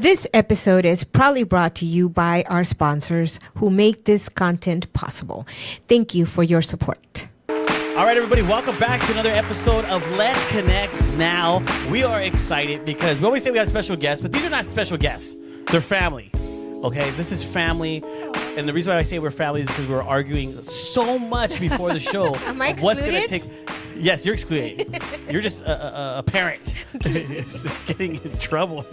This episode is proudly brought to you by our sponsors who make this content possible. Thank you for your support. All right, everybody, welcome back to another episode of Let's Connect Now. We are excited because we always say we have special guests, but these are not special guests. They're family, okay? This is family, and the reason why I say we're family is because we were arguing so much before the show. Am I What's going to excluded? take... Yes, you're excluded. You're just a parent getting in trouble.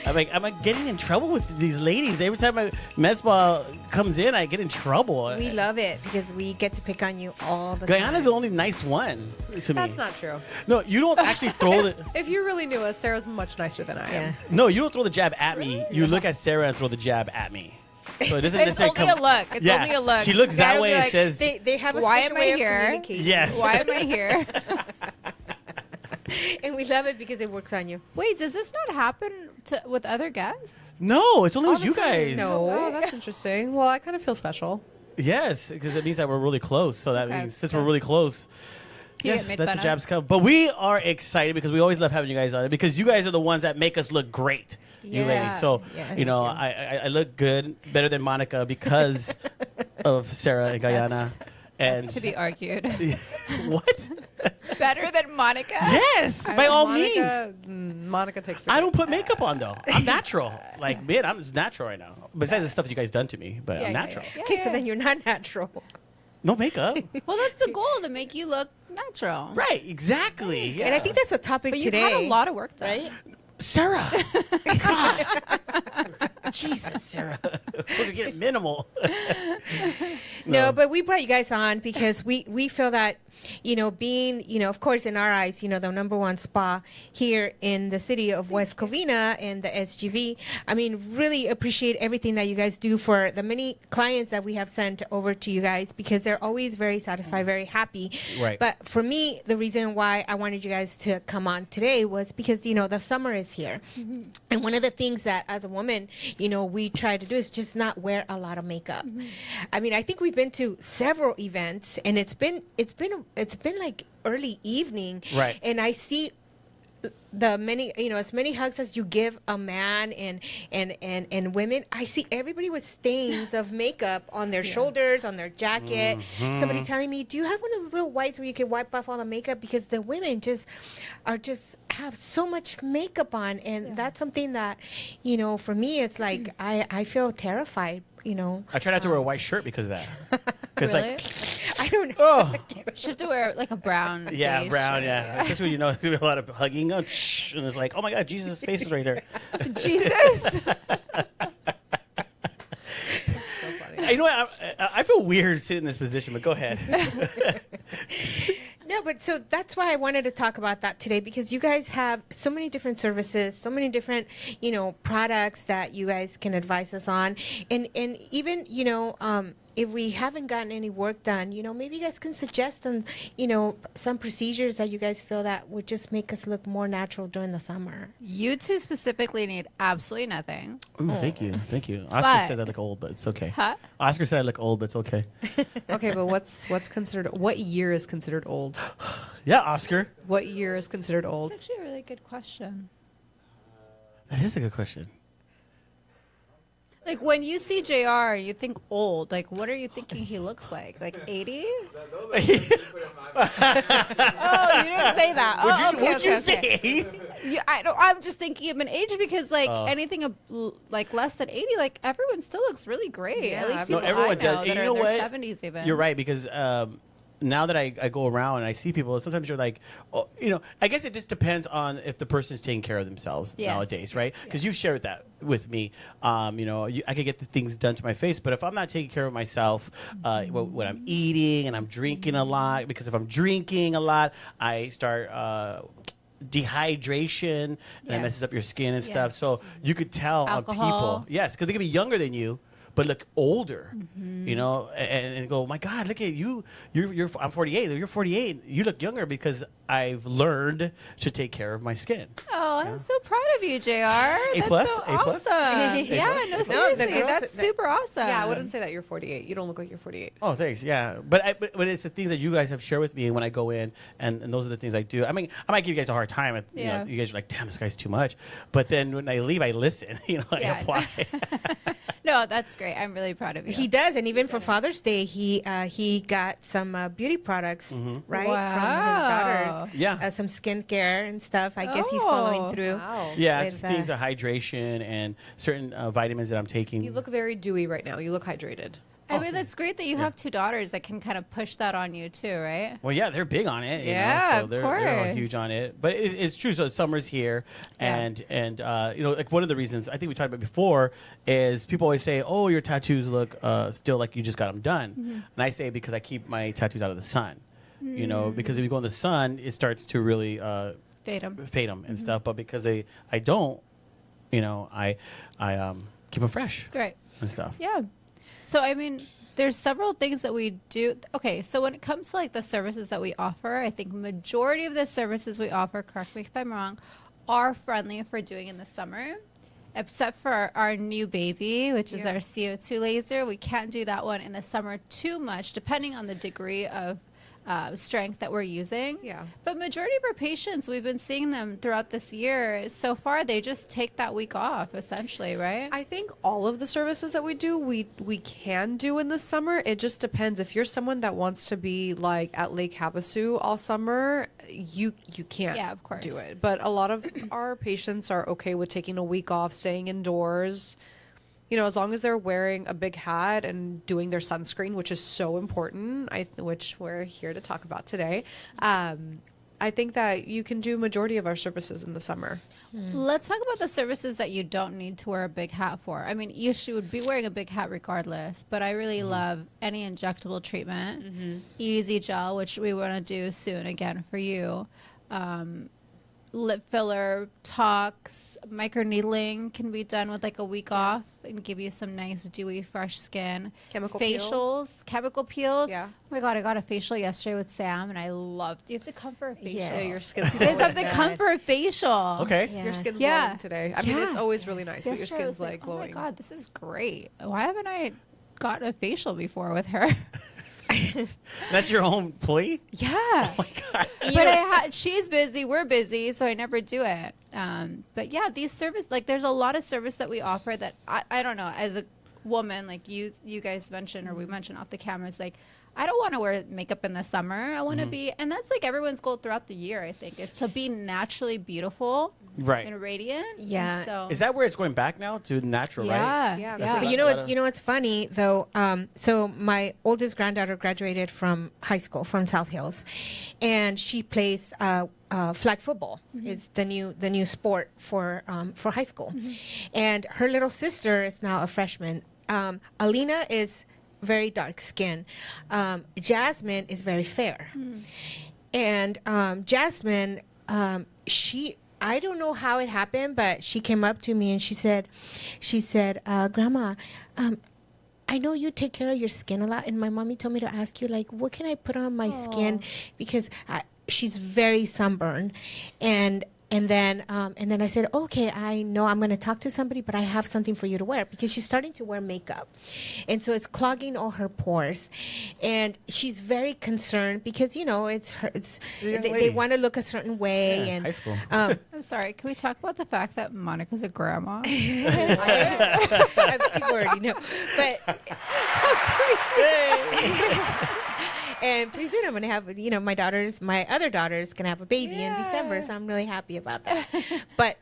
I'm like getting in trouble with these ladies. Every time my Mezbah comes in, I get in trouble. We love it because we get to pick on you all the time. Guyana's the only nice one to me. That's not true. No, you don't actually throw the... If you really knew us, Sarah's much nicer than I am. No, you don't throw the jab at me. You look at Sarah and throw the jab at me. So it doesn't It's necessarily only a look. It's only a look. She looks that way and says, They have a Why special am way I of here? communicating. yes. Why am I here? And we love it because it works on you. Wait, does this not happen with other guests? No, it's only with Oh, you that's really- guys. No. Oh, that's interesting. Well, I kind of feel special. Yes, because it means that we're really close. So that Okay, means since okay. we're really close, You yes, get made let fun the of? jabs come. But we are excited because we always love having you guys on it because you guys are the ones that make us look great. You ladies. Yes, So, yes. you know, I look good, better than Monica because of Sarah and Guyana. And That's to be argued. what? Better than Monica? Yes, by all means. Monica takes the I don't put makeup on though. I'm natural. Like, man, I'm just natural right now. Besides the stuff that you guys done to me, but I'm natural. Okay, so then you're not natural. No makeup. Well, that's the goal, to make you look natural. Right, exactly. Yeah. And I think that's the topic But you've today. had a lot of work done. right? Sarah. God. Jesus, Sarah. Supposed to get minimal. No, but we brought you guys on because we feel that, you know, being, you know, of course, in our eyes, you know, the number one spa here in the city of West Covina and the SGV. I mean, really appreciate everything that you guys do for the many clients that we have sent over to you guys because they're always very satisfied, very happy. Right. But for me, the reason why I wanted you guys to come on today was because, you know, the summer is here. And one of the things that as a woman, you know, we try to do is just not wear a lot of makeup. I mean, I think we've been to several events and it's been like early evening. Right. And I see the many, you know, as many hugs as you give a man and women, I see everybody with stains of makeup on their shoulders, on their jacket. Somebody telling me, do you have one of those little wipes where you can wipe off all the makeup? Because the women just have so much makeup on. And that's something that, you know, for me, it's like, I feel terrified, you know. I try not to wear a white shirt because of that. Because Really? like, I don't know. oh, You have to wear like a brown. yeah, beige brown, shirt. yeah. Especially when you know there's gonna be a lot of hugging, and it's like, oh my God, Jesus' face is right there. Jesus. So funny. You know what? I feel weird sitting in this position, but go ahead. No, but so that's why I wanted to talk about that today because you guys have so many different services, so many different, you know, products that you guys can advise us on. And even, you know, if we haven't gotten any work done, you know, maybe you guys can suggest some, you know, some procedures that you guys feel that would just make us look more natural during the summer. You two specifically need absolutely nothing. Ooh, thank you. Thank you. Oscar But- says I look old, but it's okay. Huh? Oscar said I look old, but it's okay. Okay, but what's considered? What year is considered old? Yeah, Oscar. What year is considered old? That's actually a really good question. That is a good question. Like when you see JR, you think old. Like, what are you thinking he looks like? Like 80? Oh, you didn't say that. Oh, okay, What'd you okay. say? Yeah, I'm just thinking of an age because, like, anything like less than 80, like everyone still looks really great. Yeah, At least no, people everyone I know does. that And are you know in their what? 70s even. You're right because now that I go around and I see people, sometimes you're like, oh, you know, I guess it just depends on if the person's taking care of themselves Yes. nowadays, right? Because you've shared that with me. You know, I could get the things done to my face, but if I'm not taking care of myself, when I'm eating and I'm drinking a lot, because if I'm drinking a lot, I start dehydration and it messes up your skin and stuff. Yes. So you could tell on Alcohol. people, yes, because they could be younger than you, but look older, you know, and go, my God, look at you. I'm 48. You're 48. You look younger because I've learned to take care of my skin. Oh, I'm so proud of you, JR. A plus, so A plus. awesome. Yeah, no, seriously, girls- that's super awesome. Yeah, I wouldn't say that you're 48. You don't look like you're 48. Oh, thanks. Yeah, but it's the things that you guys have shared with me when I go in, and those are the things I do. I mean, I might give you guys a hard time. You know, you guys are like, damn, this guy's too much. But then when I leave, I listen. You know, I apply. No, that's great. I'm really proud of you. He does, and even for Father's Day, he got some beauty products, right, from his daughters. Yeah. Some skincare and stuff. I guess he's following through. Wow. Yeah, with, just things of hydration and certain vitamins that I'm taking. You look very dewy right now. You look hydrated. I mean, that's great that you have two daughters that can kind of push that on you too, right? Well, yeah, they're big on it. Yeah, so of they're all course. huge on it. But it's true. So summer's here, and you know, like one of the reasons I think we talked about before is people always say, "Oh, your tattoos look still like you just got them done," and I say because I keep my tattoos out of the sun. You know, because if you go in the sun, it starts to really Fade them. and stuff. But because I don't, you know, I keep them fresh Great. and stuff. Yeah. So, I mean, there's several things that we do. Okay, so when it comes to like the services that we offer, I think majority of the services we offer, correct me if I'm wrong, are friendly for doing in the summer. Except for our new baby, which is our CO2 laser. We can't do that one in the summer too much, depending on the degree of strength that we're using. Yeah. But majority of our patients, we've been seeing them throughout this year. So far, they just take that week off, essentially, right? I think all of the services that we do, we can do in the summer. It just depends. If you're someone that wants to be like at Lake Havasu all summer, you can't of course. do it. But a lot of our patients are okay with taking a week off, staying indoors. You know, as long as they're wearing a big hat and doing their sunscreen, which is so important, which we're here to talk about today. I think that you can do majority of our services in the summer. Let's talk about the services that you don't need to wear a big hat for. I mean, you should be wearing a big hat regardless, but I really love any injectable treatment, easy gel, which we want to do soon again for you. Lip filler, tox, microneedling can be done with like a week off and give you some nice dewy fresh skin. Chemical facials, chemical peels. Yeah. Oh my God, I got a facial yesterday with Sam and I loved. You have to come for a facial. Yes. Yeah, your skin's You guys have to glowing. come for a facial. Okay. Your skin's Yeah. glowing today. I mean, it's Yeah. always really nice, but your Yesterday I was skin's like glowing. Oh my God, this is great. Why haven't I gotten a facial before with her? That's your own plea? Yeah. Oh my God. But she's busy, we're busy, so I never do it. But yeah, these service, like there's a lot of service that we offer that I don't know, as a woman, like you guys mentioned, or we mentioned off the cameras, like I don't want to wear makeup in the summer. I want to be, and that's like everyone's goal throughout the year, I think, is to be naturally beautiful Right. and radiant. Yeah. And so, Is that where it's going back now to natural, right? yeah. Yeah, Yeah. that's But you know what's funny though. So my oldest granddaughter graduated from high school from South Hills, and she plays flag football. It's the new sport for high school, and her little sister is now a freshman. Alina is very dark skin. Jasmine is very fair, and Jasmine, I don't know how it happened, but she came up to me and she said, Grandma, I know you take care of your skin a lot, and my mommy told me to ask you, like, what can I put on my skin, because she's very sunburned, and then I said, okay, I know I'm going to talk to somebody, but I have something for you to wear, because she's starting to wear makeup, and so it's clogging all her pores, and she's very concerned because they want to look a certain way. Yeah, it's and high school. I'm sorry. Can we talk about the fact that Monica's a grandma? People already know, but and pretty soon I'm gonna have, my other daughter's gonna have a baby in December, so I'm really happy about that. But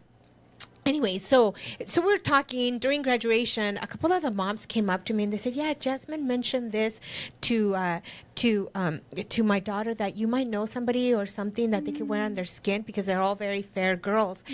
anyway, so we're talking during graduation. A couple of the moms came up to me and they said, "Yeah, Jasmine mentioned this to my daughter, that you might know somebody or something that they could wear on their skin, because they're all very fair girls."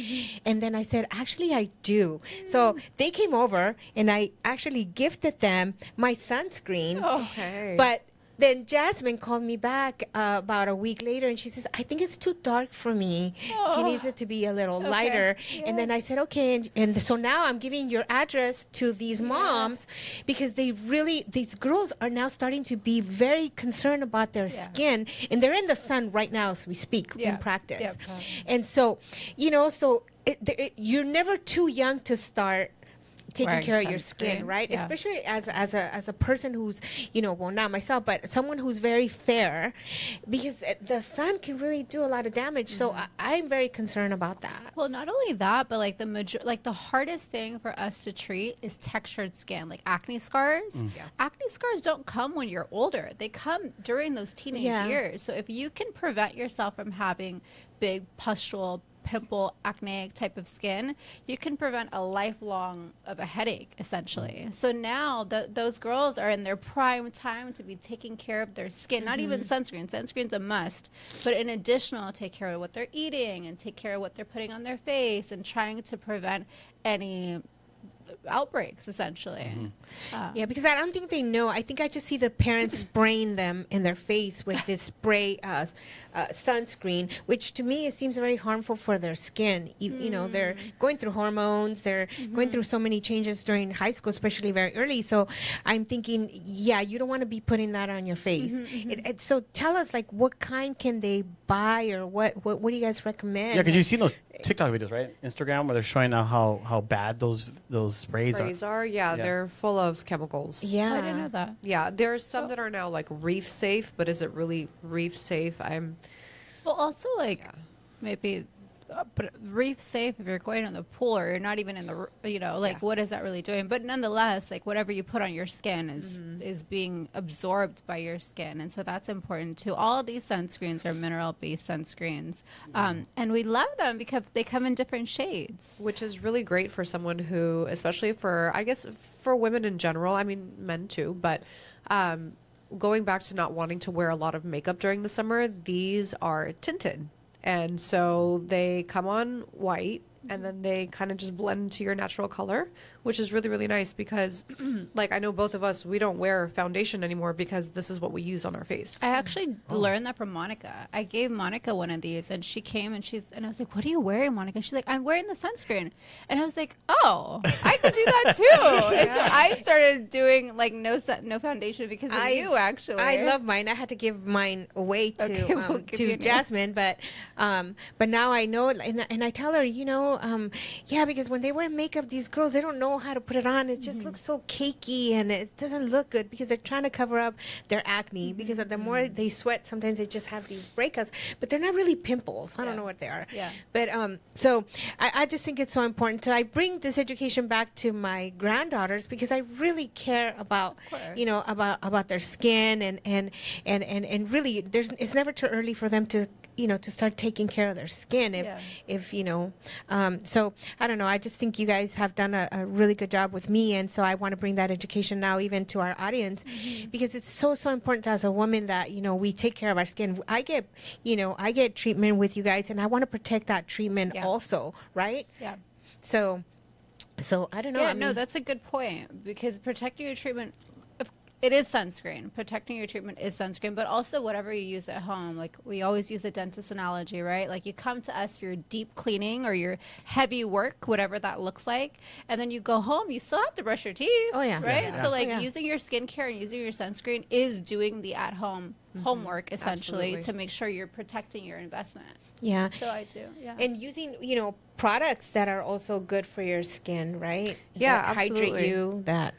And then I said, "Actually, I do." So they came over and I actually gifted them my sunscreen. Okay. But then Jasmine called me back about a week later, and she says, I think it's too dark for me. She needs it to be a little lighter. And then I said, okay. And so now I'm giving your address to these moms because these girls are now starting to be very concerned about their skin. And they're in the sun right now as we speak in practice. And so, you're never too young to start taking Wearing care of your sunscreen. skin, right? Yeah. Especially as a person who's, well, not myself, but someone who's very fair, because the sun can really do a lot of damage. So I'm very concerned about that. Well, not only that, but like the hardest thing for us to treat is textured skin, like acne scars. Acne scars don't come when you're older; they come during those teenage years. So if you can prevent yourself from having big pustule, pimple, acne type of skin, you can prevent a lifelong of a headache, essentially. So now those girls are in their prime time to be taking care of their skin, not even sunscreen. Sunscreen's a must, but in addition, take care of what they're eating and take care of what they're putting on their face and trying to prevent any outbreaks, essentially. Because I don't think they know. I think I just see the parents spraying them in their face with this spray sunscreen, which to me it seems very harmful for their skin. They're going through hormones. They're going through so many changes during high school, especially very early. So I'm thinking, you don't want to be putting that on your face. So tell us, like, what kind can they buy, or what do you guys recommend? Yeah, because you've seen those TikTok videos, right? Instagram, where they're showing how bad those sprays are. Yeah, they're full of chemicals. Yeah. I didn't know that. Yeah, there's some that are now like reef safe, but is it really reef safe? Well, also maybe but reef safe if you're going in the pool or you're not even in the what is that really doing? But nonetheless, like whatever you put on your skin is being absorbed by your skin, and so that's important too. All of these sunscreens are mineral based sunscreens, and we love them because they come in different shades, which is really great for someone who, especially for women in general, I mean men too, but going back to not wanting to wear a lot of makeup during the summer, these are tinted. And so they come on white, and then they kind of just blend into your natural color, which is really, really nice because, like, I know both of us, we don't wear foundation anymore because this is what we use on our face. I actually learned that from Monica. I gave Monica one of these, and she came and I was like, "What are you wearing, Monica?" She's like, "I'm wearing the sunscreen," and I was like, "Oh, I could do that too." And so I started doing like no foundation because of you. Actually, I love mine. I had to give mine away to to Jasmine, but now I know, and I tell her, because when they wear makeup, these girls, they don't know how to put it on. It just looks so cakey, and it doesn't look good because they're trying to cover up their acne. Because the more they sweat, sometimes they just have these breakouts, but they're not really pimples. I don't know what they are. Yeah. But so I just think it's so important. So I bring this education back to my granddaughters because I really care about about their skin and really it's never too early for them to to start taking care of their skin if so I don't know, I just think you guys have done a really good job with me, and so I want to bring that education now even to our audience because it's so important as a woman that we take care of our skin. I get treatment with you guys, and I want to protect that treatment also, right? So I don't know. Yeah, no, that's a good point because protecting your treatment, it is sunscreen. Protecting your treatment is sunscreen, but also whatever you use at home. Like we always use the dentist analogy, right? Like you come to us for your deep cleaning or your heavy work, whatever that looks like, and then you go home, you still have to brush your teeth. Oh yeah. Right? Yeah. So using your skincare and using your sunscreen is doing the at-home homework essentially to make sure you're protecting your investment. Yeah. So I do. Yeah. And using, products that are also good for your skin, right? Yeah, that absolutely. hydrate you, that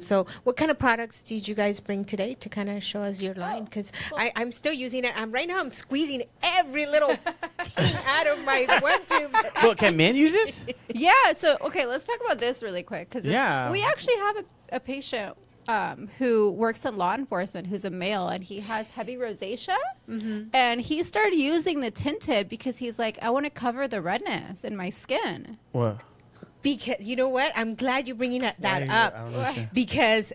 so what kind of products did you guys bring today to kind of show us your line? Because I'm still using it. Right now I'm squeezing every little thing out of my one tube. Well, can men use this? Yeah. So, okay, let's talk about this really quick. Because we actually have a patient who works in law enforcement who's a male, and he has heavy rosacea. And he started using the tinted because he's like, I want to cover the redness in my skin. What? Because you know what? I'm glad you're bringing that up. I don't understand. Because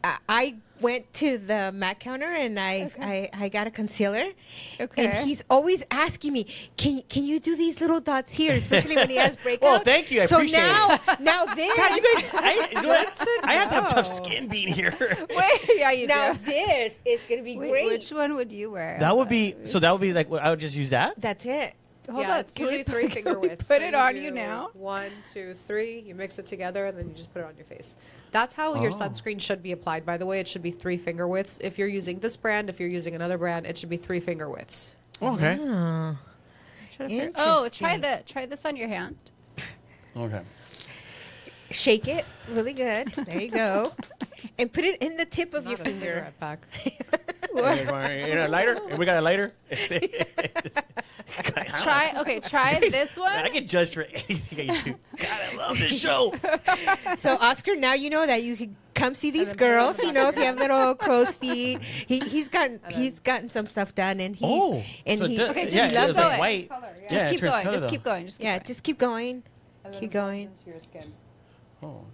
I went to the MAC counter and I got a concealer. Okay. And he's always asking me, can you do these little dots here, especially when he has breakouts? Well, thank you. I appreciate it. Now this. God, you guys, I have to have tough skin being here. Wait, yeah, you Now do. this is gonna be Wait, great. which one would you wear? That would be like I would just use that. That's it. Hold Yeah, on, it's can we usually 3 finger widths. put So it on do you now? 1, 2, 3. You mix it together, and then you just put it on your face. That's how your sunscreen should be applied, by the way. It should be 3 finger widths. If you're using this brand, if you're using another brand, it should be 3 finger widths. Okay. Oh, try this on your hand. Okay. Shake it really good. There you go. And put it in the tip of your Not a finger. cigarette pack. A lighter? And we got a lighter? Try this one. I get judged for anything I do. God, I love this show. So Oscar, now you know that you can come see these girls. You know, if you have little crow's feet, he's gotten some stuff done, and he's So he okay, just yeah, keep it's like going. white. Just Yeah, it keep turns going. color, Just though. keep going. yeah, just keep going. And then Keep it blends going. into your skin. Oh.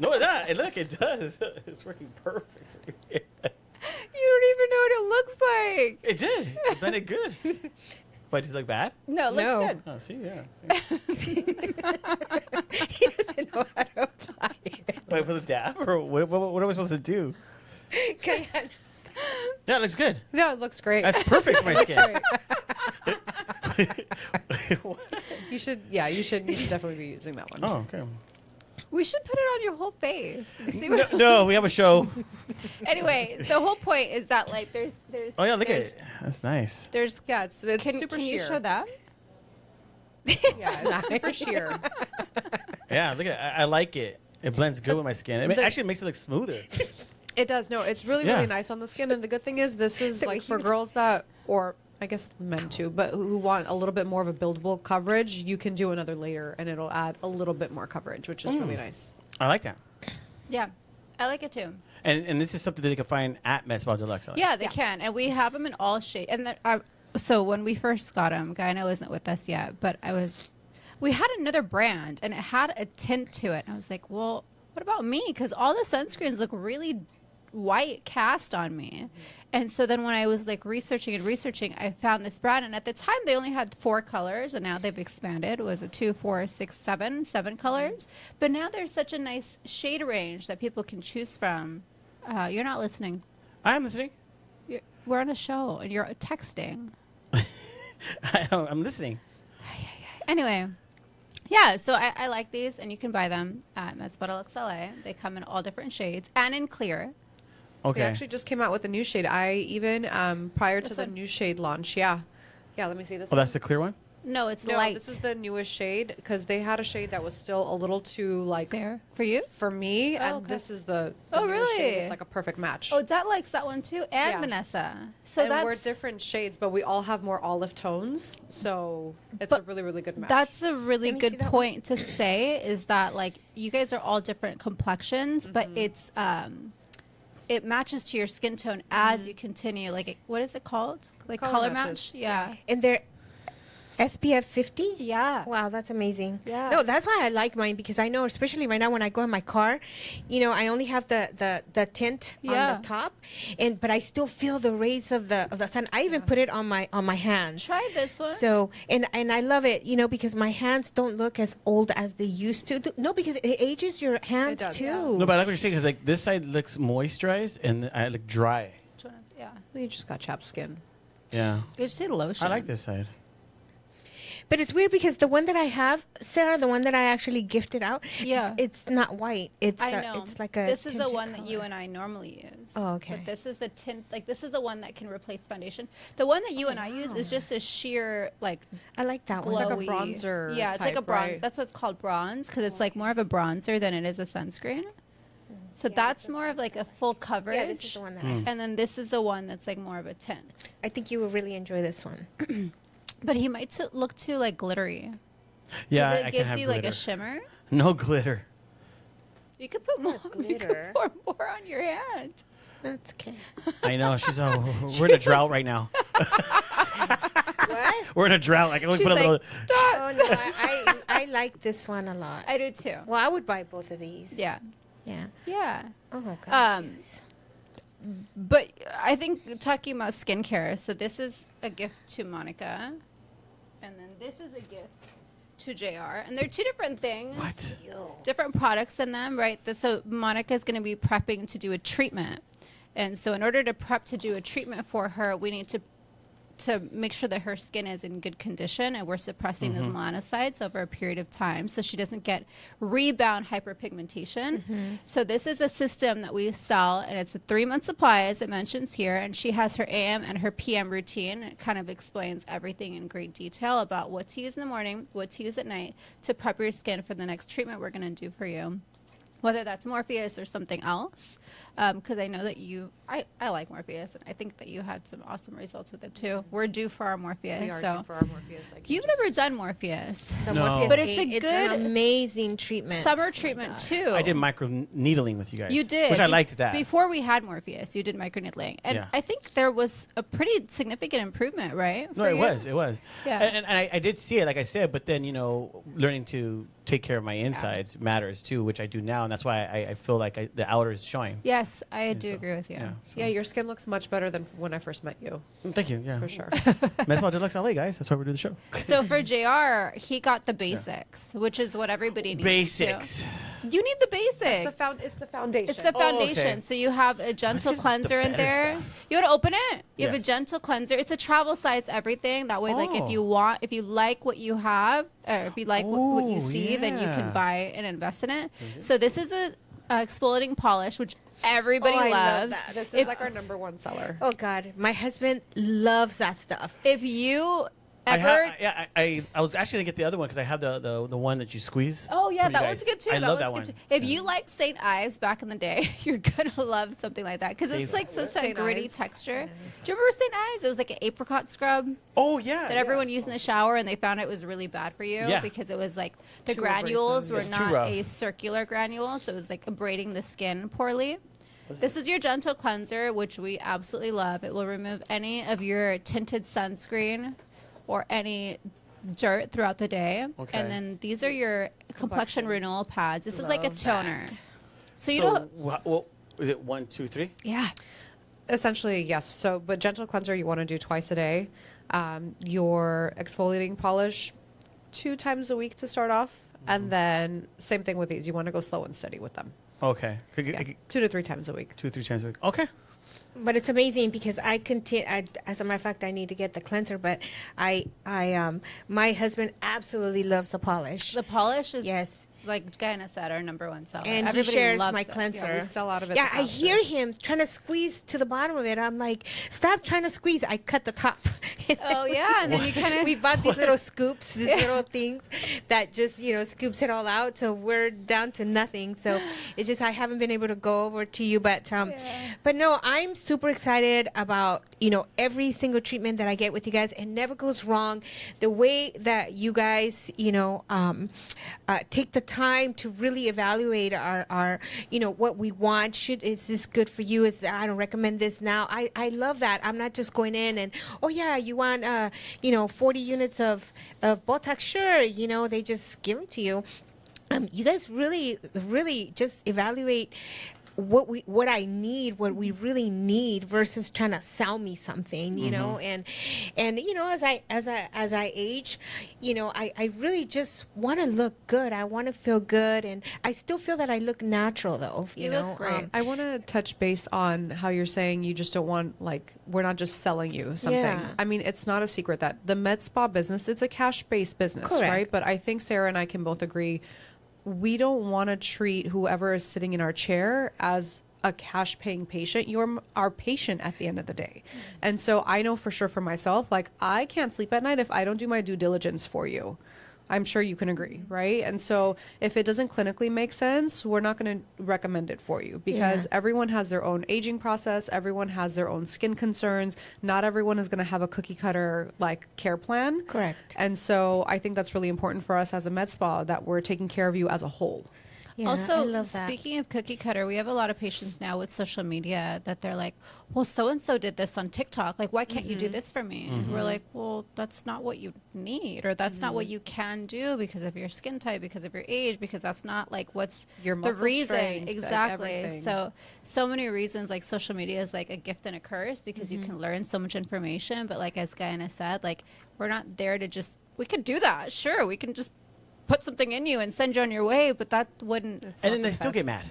No, it's not. Look, it does. It's working perfect. You don't even know what it looks like. It did. It blended good. But does it look bad? No, it looks No. good. Oh, see, yeah. See. He doesn't know how to apply it. Wait, was it dab? Or what am I supposed to do? Yeah, it looks good. No, it looks great. That's perfect for my skin. You should definitely be using that one. Oh, okay. We should put it on your whole face. See No, what no, we have a show. Anyway, the whole point is that like there's Oh, yeah, look at there's- it. That's nice. There's Yeah, it's super can sheer. you show that? Yeah, it's super sheer. Yeah, look at it. I like it. It blends good with my skin. It actually makes it look smoother. It does. No, it's really, Yeah. really nice on the skin. And the good thing is this is like for girls that, or I guess men too, but who want a little bit more of a buildable coverage, you can do another layer and it'll add a little bit more coverage, which is really nice. I like that. Yeah, I like it too. And this is something that they can find at Med Spa Deluxe. I like. Yeah, they can, and we have them in all shades. And so when we first got them, Guyana wasn't with us yet, but we had another brand, and it had a tint to it. And I was like, well, what about me? Because all the sunscreens look really white cast on me. And so then when I was like researching, I found this brand, and at the time they only had 4 colors, and now they've expanded. Was it 2, 4, 6, 7 colors? But now there's such a nice shade range that people can choose from. You're not listening. I'm listening. We're on a show, and you're texting. I'm listening. Anyway, yeah, so I like these, and you can buy them at Med Spa Deluxe LA. They come in all different shades and in clear. Okay. They actually just came out with a new shade. I even, prior to This the one? new shade launch, yeah, let me see this Oh, one. that's the clear one? No, it's No, light. this is the newest shade because they had a shade that was still a little too like there for you. for me, and okay. this is the Oh, newest shade. really? It's like a perfect match. Oh, Dad likes that one too, and Yeah. Vanessa. So and we're that's different shades, but we all have more olive tones, so it's a really, really good match. that's a really Let me see good that point to say. Is that like you guys are all different complexions, but it's it matches to your skin tone as you continue. Like what is it called? Like color matches. match? Yeah. And they're SPF 50? Yeah. Wow, that's amazing. Yeah. No, that's why I like mine, because I know, especially right now when I go in my car, you know, I only have the tint Yeah. on the top, but I still feel the rays of the sun. I even put it on my hands. Try this one. So and I love it, you know, because my hands don't look as old as they used to. No, because it ages your hands does. too. Yeah. No, but I like what you're saying because like this side looks moisturized and I look dry. Yeah. you just got chapped skin. Yeah. It's just lotion. I like this side. But it's weird because the one that I have, Sarah, the one that I actually gifted out, Yeah. it's not white. It's I know. it's like a This is the tinted one that you color. and I normally use. Oh, okay. But this is the tint. Like this is the one that can replace foundation. The one that you and I use is just a sheer like I like that one. like a glowy- bronzer Yeah, it's like a type, bronze. right? That's what's called bronze because it's like more of a bronzer than it is a sunscreen. So that's more of like a full coverage. Yeah, this is the one that I, And then this is the one that's like more of a tint. I think you will really enjoy this one. But he might look too like glittery. Yeah, 'Cause I it can gives have you glitter. like a shimmer. No glitter. You could put more. You glitter. could pour more on your hand. That's okay. I know. We're in a drought right now. What? We're in a drought. I can only She's put a like, little. Oh no, I like this one a lot. I do too. Well, I would buy both of these. Yeah. Yeah. Oh my god. Yes. But I think talking about skincare, so this is a gift to Monica, and then this is a gift to JR, and they're two different things. What? Different products in them, right? So Monica is going to be prepping to do a treatment, and so in order to prep to do a treatment for her, we need to make sure that her skin is in good condition, and we're suppressing those melanocytes over a period of time so she doesn't get rebound hyperpigmentation. So this is a system that we sell, and it's a 3-month supply, as it mentions here, and she has her AM and her PM routine. It kind of explains everything in great detail about what to use in the morning, what to use at night to prep your skin for the next treatment we're going to do for you. Whether that's Morpheus or something else, because I know that I like Morpheus, and I think that you had some awesome results with it too. We're due for our Morpheus. We are so due for our Morpheus. you've never done Morpheus, The No. Morpheus but it's a It's good an amazing treatment. summer treatment too. I did micro needling with you guys. You did, which I liked that. before we had Morpheus. You did microneedling, and Yeah. I think there was a pretty significant improvement, right? No, for it you? was. Yeah. And I did see it, like I said, but then, learning to take care of my insides matters too, which I do now. And that's why I feel like the outer is showing. Yes, I And do so, agree with you. Yeah. Yeah, your skin looks much better than when I first met you, Thank you. Yeah. for sure. That's why Deluxe LA, guys. That's why we do the show. So for JR, he got the basics, which is what everybody needs. Basics. You need the It's basics. the foundation. It's the Oh, foundation. okay. So you have a gentle Let's get the cleanser in better there. stuff. You want to open it? You have a Yes. gentle cleanser. It's a travel size everything. That way, like if Oh. if you like what you have, or if you like what you Oh, see, then you yeah. can buy and invest in it. So this is a exfoliating polish, which everybody Oh, I love loves. that. This If- is like our #1 seller. Oh god, my husband loves that stuff. If you I, ever I was actually gonna get the other one because I have the one that you squeeze. Oh yeah, from you that one's guys. good too. I love that one's one. good too. If you like St. Ives back in the day, you're gonna love something like that because it's St. like such a St. gritty Ives? texture. Do you remember St. Ives? It was like an apricot scrub Oh yeah. that everyone used in the shower, and they found it was really bad for you Yeah. because it was like the Too granules abrasive. were It's too not rough. a circular granule, so it was like abrading the skin poorly. This is your gentle cleanser, which we absolutely love. It will remove any of your tinted sunscreen or any dirt throughout the day. Okay. And then these are your complexion renewal pads. This is like a Love toner. that. So you So, don't. well, is it 1, 2, 3? Yeah. Essentially, yes. So, but gentle cleanser you want to do twice a day. Your exfoliating polish 2 times a week to start off, and then same thing with these. You want to go slow and steady with them. Okay. Yeah, 2 to 3 times a week. 2 or 3 times a week. Okay. But it's amazing because I continue. As a matter of fact, I need to get the cleanser. But my husband absolutely loves the polish. The polish is, Yes. like DEANA said, our #1 seller. And he Everybody shares loves my it. cleanser. Yeah, we sell out of it. Yeah, the I hear fastest. him trying to squeeze to the bottom of it. I'm like, stop trying to squeeze. I cut the top. Oh yeah, and then you kind of. We bought these little scoops, these little things that just, scoops it all out. So we're down to nothing. So it's just, I haven't been able to go over to you. But no, I'm super excited about, every single treatment that I get with you guys. It never goes wrong. The way that you guys, take the time to really evaluate our what we want. Is this good for you? I don't recommend this now. I love that. I'm not just going in and, oh yeah, you want 40 units of Botox? Sure, they just give them to you. You guys really just evaluate what I need, what we really need, versus trying to sell me something, and as I age, I really just want to look good. I want to feel good, and I still feel that I look natural though. You look great. I want to touch base on how you're saying you just don't want, we're not just selling you something. Yeah. I mean, it's not a secret that the med spa business, it's a cash-based business, Correct. right? But I think Sarah and I can both agree we don't want to treat whoever is sitting in our chair as a cash paying patient. You're our patient at the end of the day. And so I know for sure for myself, I can't sleep at night if I don't do my due diligence for you. I'm sure you can agree, right? And so if it doesn't clinically make sense, we're not going to recommend it for you because everyone has their own aging process. Everyone has their own skin concerns. Not everyone is going to have a cookie cutter care plan. Correct. And so I think that's really important for us as a med spa that we're taking care of you as a whole. Yeah, I Also, love that. speaking of cookie cutter, we have a lot of patients now with social media that they're like, well, so-and-so did this on TikTok. Like, why can't you do this for me? We're like, well, that's not what you need, or that's not what you can do because of your skin type, because of your age, because that's not like what's Your the muscle reason. strength, like, Exactly. everything. So many reasons, like social media is like a gift and a curse because you can learn so much information. But like as Diana said, like we're not there to just, we could do that. Sure. We can just put something in you and send you on your way, but that wouldn't. It's And then not they the still best. get mad.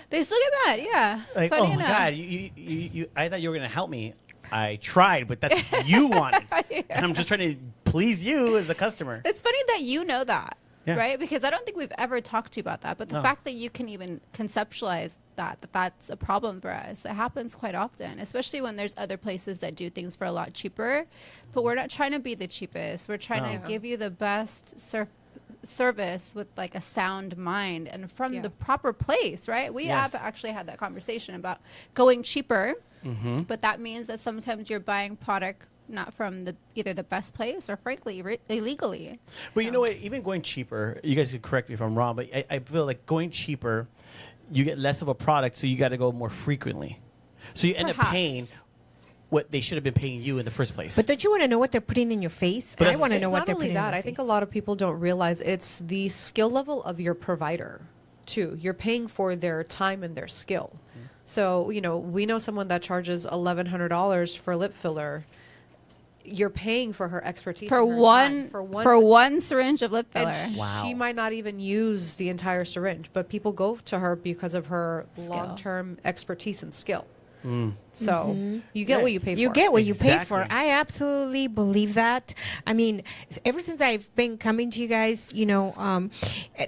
They still get mad, yeah. Like, Funny oh my enough. God, you, I thought you were going to help me. I tried, but that's what you wanted. And I'm just trying to please you as a customer. It's funny that you know that, Yeah. right? Because I don't think we've ever talked to you about that. But the No. fact that you can even conceptualize that's a problem for us. It happens quite often, especially when there's other places that do things for a lot cheaper. But we're not trying to be the cheapest. We're trying No. to give you the best service with like a sound mind and from Yeah. the proper place, right? We Yes. have actually had that conversation about going cheaper. Mm-hmm. But that means that sometimes you're buying product not from either the best place or frankly illegally. But you know what? Even going cheaper, you guys could correct me if I'm wrong, but I feel like going cheaper, you get less of a product, so you got to go more frequently. So you end up Perhaps. paying what they should have been paying you in the first place. But don't you want to know what they're putting in your face? But I that's want to what know It's what not they're only putting in that. your I think face. a lot of people don't realize it's the skill level of your provider too. You're paying for their time and their skill. So, you know, we know someone that charges $1,100 for lip filler. You're paying for her expertise For and her one time, for one syringe of lip and filler. Wow. she might not even use the entire syringe, but people go to her because of her Skill. long-term expertise and skill. Mm. So you get Yeah. what you pay for. You get what you pay for. Exactly. I absolutely believe that. I mean, ever since I've been coming to you guys, you know,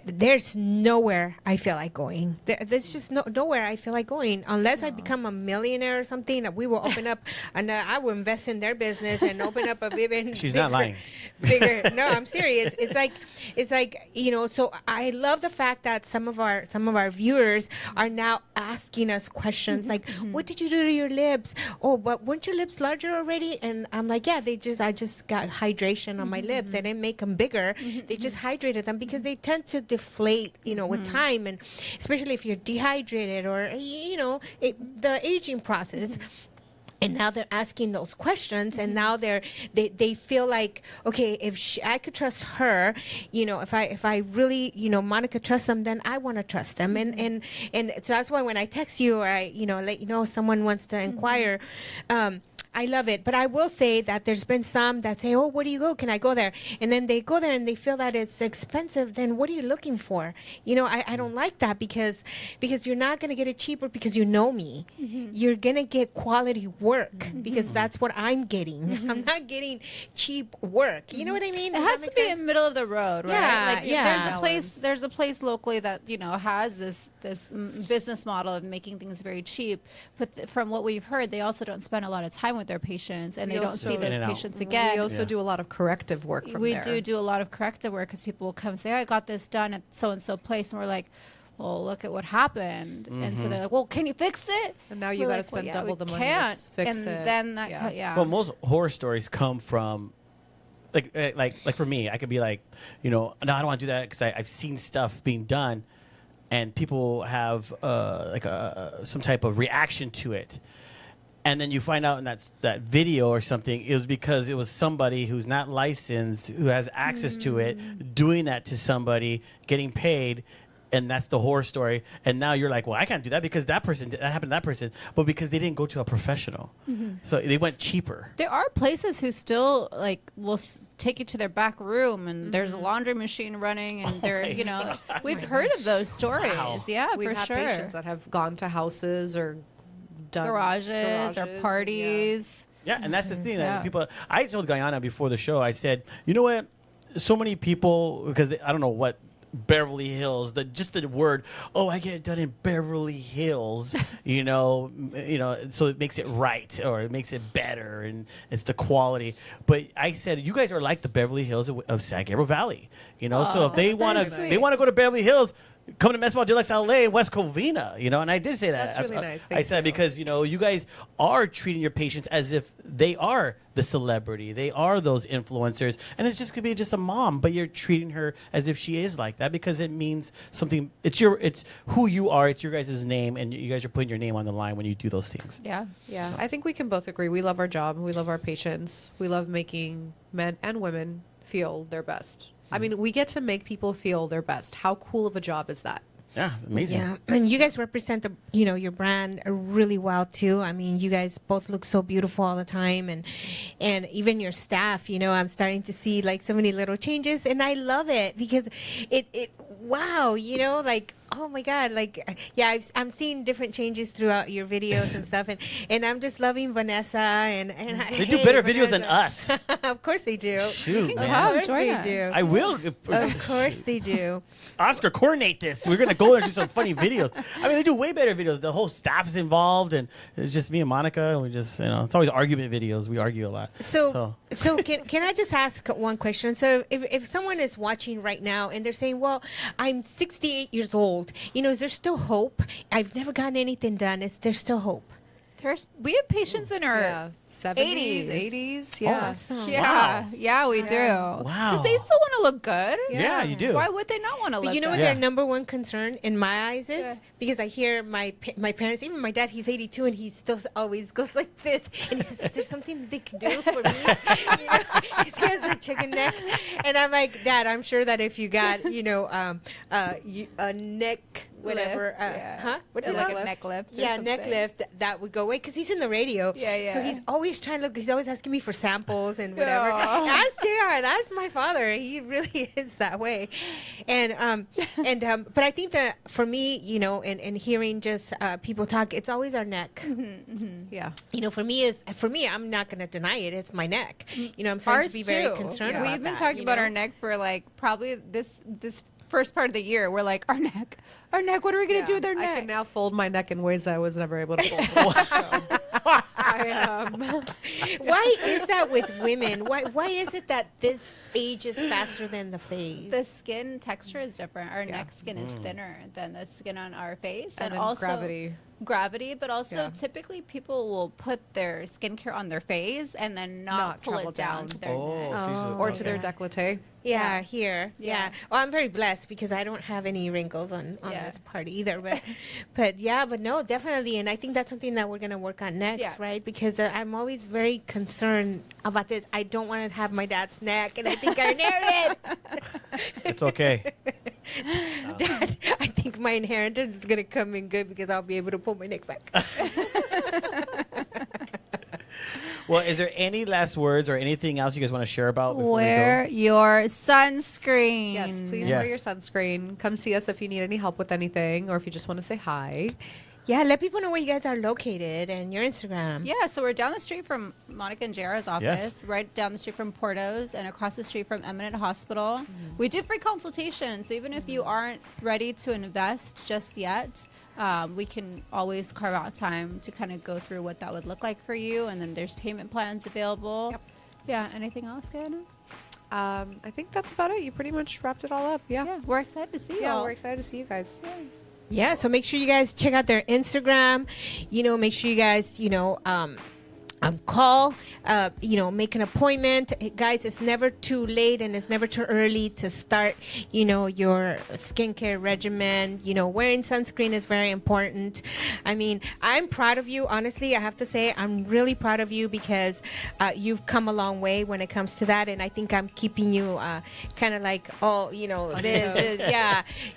there's nowhere I feel like going. There's just nowhere I feel like going unless I become a millionaire or something. That we will open up, and I will invest in their business and open up a even. She's bigger, not lying. Bigger. No, I'm serious. It's like you know. So I love the fact that some of our viewers are now asking us questions like, "What did you do to your lips? Oh, but weren't your lips larger already?" And I'm like, yeah, I just got hydration on my lips. They didn't make them bigger. They just hydrated them because they tend to deflate, you know, with time, and especially if you're dehydrated or you know the aging process. And now they're asking those questions, and now they feel like, okay, if I could trust her, you know, if I really, you know, Monica trusts them, then I want to trust them, and so that's why when I text you or I, you know, let you know someone wants to inquire, I love it. But I will say that there's been some that say, oh, where do you go? Can I go there? And then they go there and they feel that it's expensive. Then what are you looking for? You know, I don't like that because you're not going to get it cheaper because you know me. You're going to get quality work because that's what I'm getting. I'm not getting cheap work. You know what I mean? It Does has that to make be sense? in middle of the road, right? Yeah, Like yeah. there's a place locally that, you know, has this business model of making things very cheap. But from what we've heard, they also don't spend a lot of time with their patients, and We they don't also- see In those and out. patients again. We also Yeah. do a lot of corrective work from We there. do a lot of corrective work because people will come and say, I got this done at so and so place, and we're like, well, look at what happened. And so they're like, well, can you fix it? And now you We're gotta like, spend yeah, double we the money to can't. fix and it. then that Yeah. yeah. Well, most horror stories come from, like for me, I could be like, you know, no, I don't want to do that because I've seen stuff being done, and people have some type of reaction to it, and then you find out in that video or something, it was because it was somebody who's not licensed, who has access to it, doing that to somebody, getting paid. And that's the horror story. And now you're like, well, I can't do that because that happened to that person. But because they didn't go to a professional. So they went cheaper. There are places who still like will take you to their back room and there's a laundry machine running and they're, my you know, God. we've heard of those stories. Wow. Yeah, We've for had sure. patients that have gone to houses or done Garages or and, parties. Yeah, and that's the thing. That Yeah. people, I told Guyana before the show, I said, you know what? So many people, because I don't know what Beverly Hills, just the word, oh, I get it done in Beverly Hills, you know, so it makes it right or it makes it better and it's the quality. But I said, you guys are like the Beverly Hills of San Gabriel Valley, you know. So if they want that's to, so they sweet. want to go to Beverly Hills. come to Mall Deluxe LA in West Covina, you know, and I did say that. That's really nice. I Thank said you. because, you know, you guys are treating your patients as if they are the celebrity. They are those influencers. And it's just going to be just a mom, but you're treating her as if she is like that because it means something. It's who you are. It's your guys' name, and you guys are putting your name on the line when you do those things. Yeah. I think we can both agree. We love our job. We love our patients. We love making men and women feel their best. I mean, we get to make people feel their best. How cool of a job is that? Yeah, it's amazing. Yeah, and you guys represent your brand really well too. I mean, you guys both look so beautiful all the time, and even your staff. You know, I'm starting to see like so many little changes, and I love it because wow, you know, like, oh my God, like, yeah, I'm seeing different changes throughout your videos and stuff, and I'm just loving Vanessa, and They do better videos than us. Of course they do. Shoot, Of man. course join they us. do. I will. Of course they do. Oscar, coordinate this. We're going to go there and do some funny videos. I mean, they do way better videos. The whole staff is involved, and it's just me and Monica, and we just, you know, it's always argument videos. We argue a lot. So can I just ask one question? So if someone is watching right now and they're saying, well, I'm 68 years old, you know, is there still hope? I've never gotten anything done. Is there still hope? We have patients in our Yeah. 70s, 80s. 80s. Yeah. Awesome. Yeah, Wow. yeah, we do. Wow. Because they still want to look good. Yeah, you do. Why would they not want to look But you know good? what Yeah. their number one concern in my eyes is? Yeah. Because I hear my parents, even my dad, he's 82 and he still always goes like this. And he says, is there something they can do for me? You know, because he has a chicken neck. And I'm like, Dad, I'm sure that if you got, you know, a neck, whatever. Lift, yeah. Huh? What's Yeah, it like called? a neck lift. or Yeah, neck something. lift, that would go away because he's in the radio. Yeah. So he's always trying to look, he's always asking me for samples and whatever. Aw. That's JR. That's my father. He really is that way. And but I think that for me, you know, and hearing just people talk, it's always our neck. Yeah. You know, for me, I'm not going to deny it. It's my neck. You know, I'm starting Ours to be very too. concerned Yeah. about We've been that, talking you about know? our neck for like probably this first part of the year. We're like, our neck. What are we gonna do with our I neck? can now fold my neck in ways that I was never able to fold before. So Why is that with women? Why is it that this ages faster than the face? The skin texture is different. Our neck skin is thinner than the skin on our face, and then also gravity. but also Yeah. typically people will put their skincare on their face and then not pull travel it down down. to their Oh, neck. so you Or should- to their décolleté. Yeah, Yeah. here. Yeah. Yeah. Well, I'm very blessed because I don't have any wrinkles on Yeah. this part either. But no, definitely. And I think that's something that we're going to work on next, Yeah. right? Because I'm always very concerned about this. I don't want to have my dad's neck, and I think I inherited. It's okay. Dad, I think my inheritance is going to come in good because I'll be able to pull my neck back. Well, is there any last words or anything else you guys want to share about before Wear your sunscreen. Yes, please Yes. wear your sunscreen. Come see us if you need any help with anything or if you just want to say hi. Yeah, let people know where you guys are located and your Instagram. Yeah, so we're down the street from Monica and JR's office, right down the street from Porto's, and across the street from Eminent Hospital. We do free consultations, so even if you aren't ready to invest just yet, we can always carve out time to kind of go through what that would look like for you, and then there's payment plans available. Yep. Yeah, anything else, Diana? I think that's about it. You pretty much wrapped it all up. Yeah. Yeah, we're excited to see you. Yeah, all. we're excited to see you guys. Yeah, so make sure you guys check out their Instagram. You know, make sure you guys, you know, call, you know, make an appointment. Guys, it's never too late and it's never too early to start, you know, your skincare regimen. You know, wearing sunscreen is very important. I mean, I'm proud of you. Honestly, I have to say, I'm really proud of you because you've come a long way when it comes to that. And I think I'm keeping you kind of like, oh, you know, this,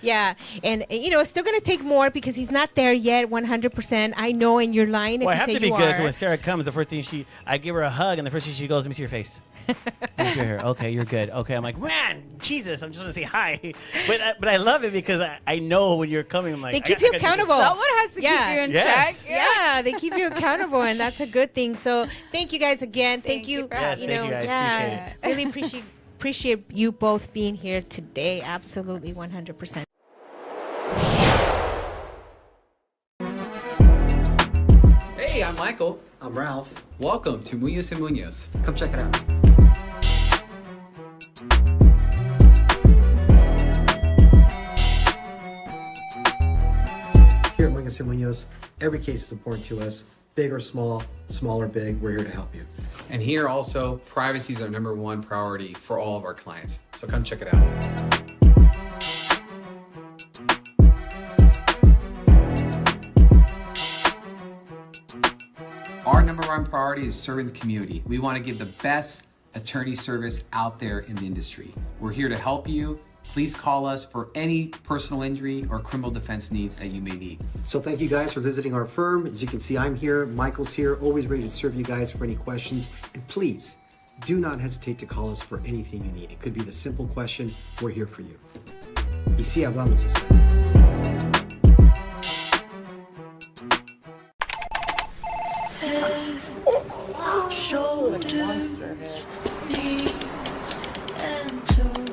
yeah. And, you know, it's still going to take more because he's not there yet 100%. I know, and you're lying if Well, I you have say to be you good 'cause are. when Sarah comes, the first thing I give her a hug, and the first thing she goes, let me see your face. Let me see your hair. Okay, you're good. Okay, I'm like, man, Jesus, I'm just gonna say hi. But I love it because I know when you're coming, I'm like, They I keep got- you I got this- accountable. Someone has to Yeah. keep you in Yes. check. Yeah, they keep you accountable, and that's a good thing. So thank you guys again. Thank you. for having Yes, thank you guys. Appreciate really appreciate you both being here today. Absolutely, 100%. Hey, I'm Michael. I'm Ralph. Welcome to Munoz and Munoz. Come check it out. Yosef Munoz. Every case is important to us. Big or small or big, we're here to help you. And here also, privacy is our #1 priority for all of our clients. So come check it out. Our #1 priority is serving the community. We want to give the best attorney service out there in the industry. We're here to help you. Please call us for any personal injury or criminal defense needs that you may need. So thank you guys for visiting our firm. As you can see, I'm here, Michael's here, always ready to serve you guys for any questions. And please, do not hesitate to call us for anything you need. It could be the simple question, we're here for you. Y sí, hablamos español. Shoulders, knees, and toes.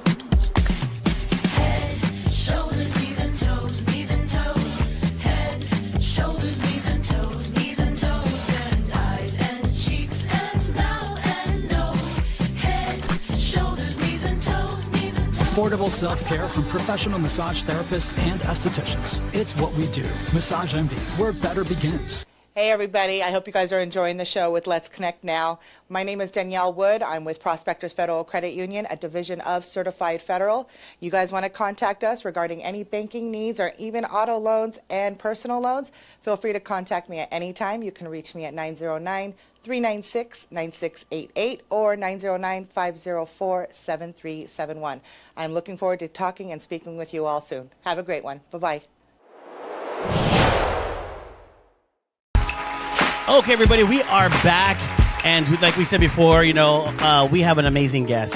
Head, shoulders, knees and toes, knees and toes. Head, shoulders, knees and toes, knees and toes. And eyes and cheeks and mouth and nose. Head, shoulders, knees and toes, knees and toes. Affordable self-care from professional massage therapists and estheticians. It's what we do. Massage MD, where better begins. Hey everybody, I hope you guys are enjoying the show with Let's Connect Now. My name is Danielle Wood. I'm with Prospectors Federal Credit Union, a division of Certified Federal. You guys want to contact us regarding any banking needs or even auto loans and personal loans, feel free to contact me at any time. You can reach me at 909-396-9688 or 909-504-7371. I'm looking forward to talking and speaking with you all soon. Have a great one. Bye-bye. Okay, everybody, we are back. And like we said before, we have an amazing guest,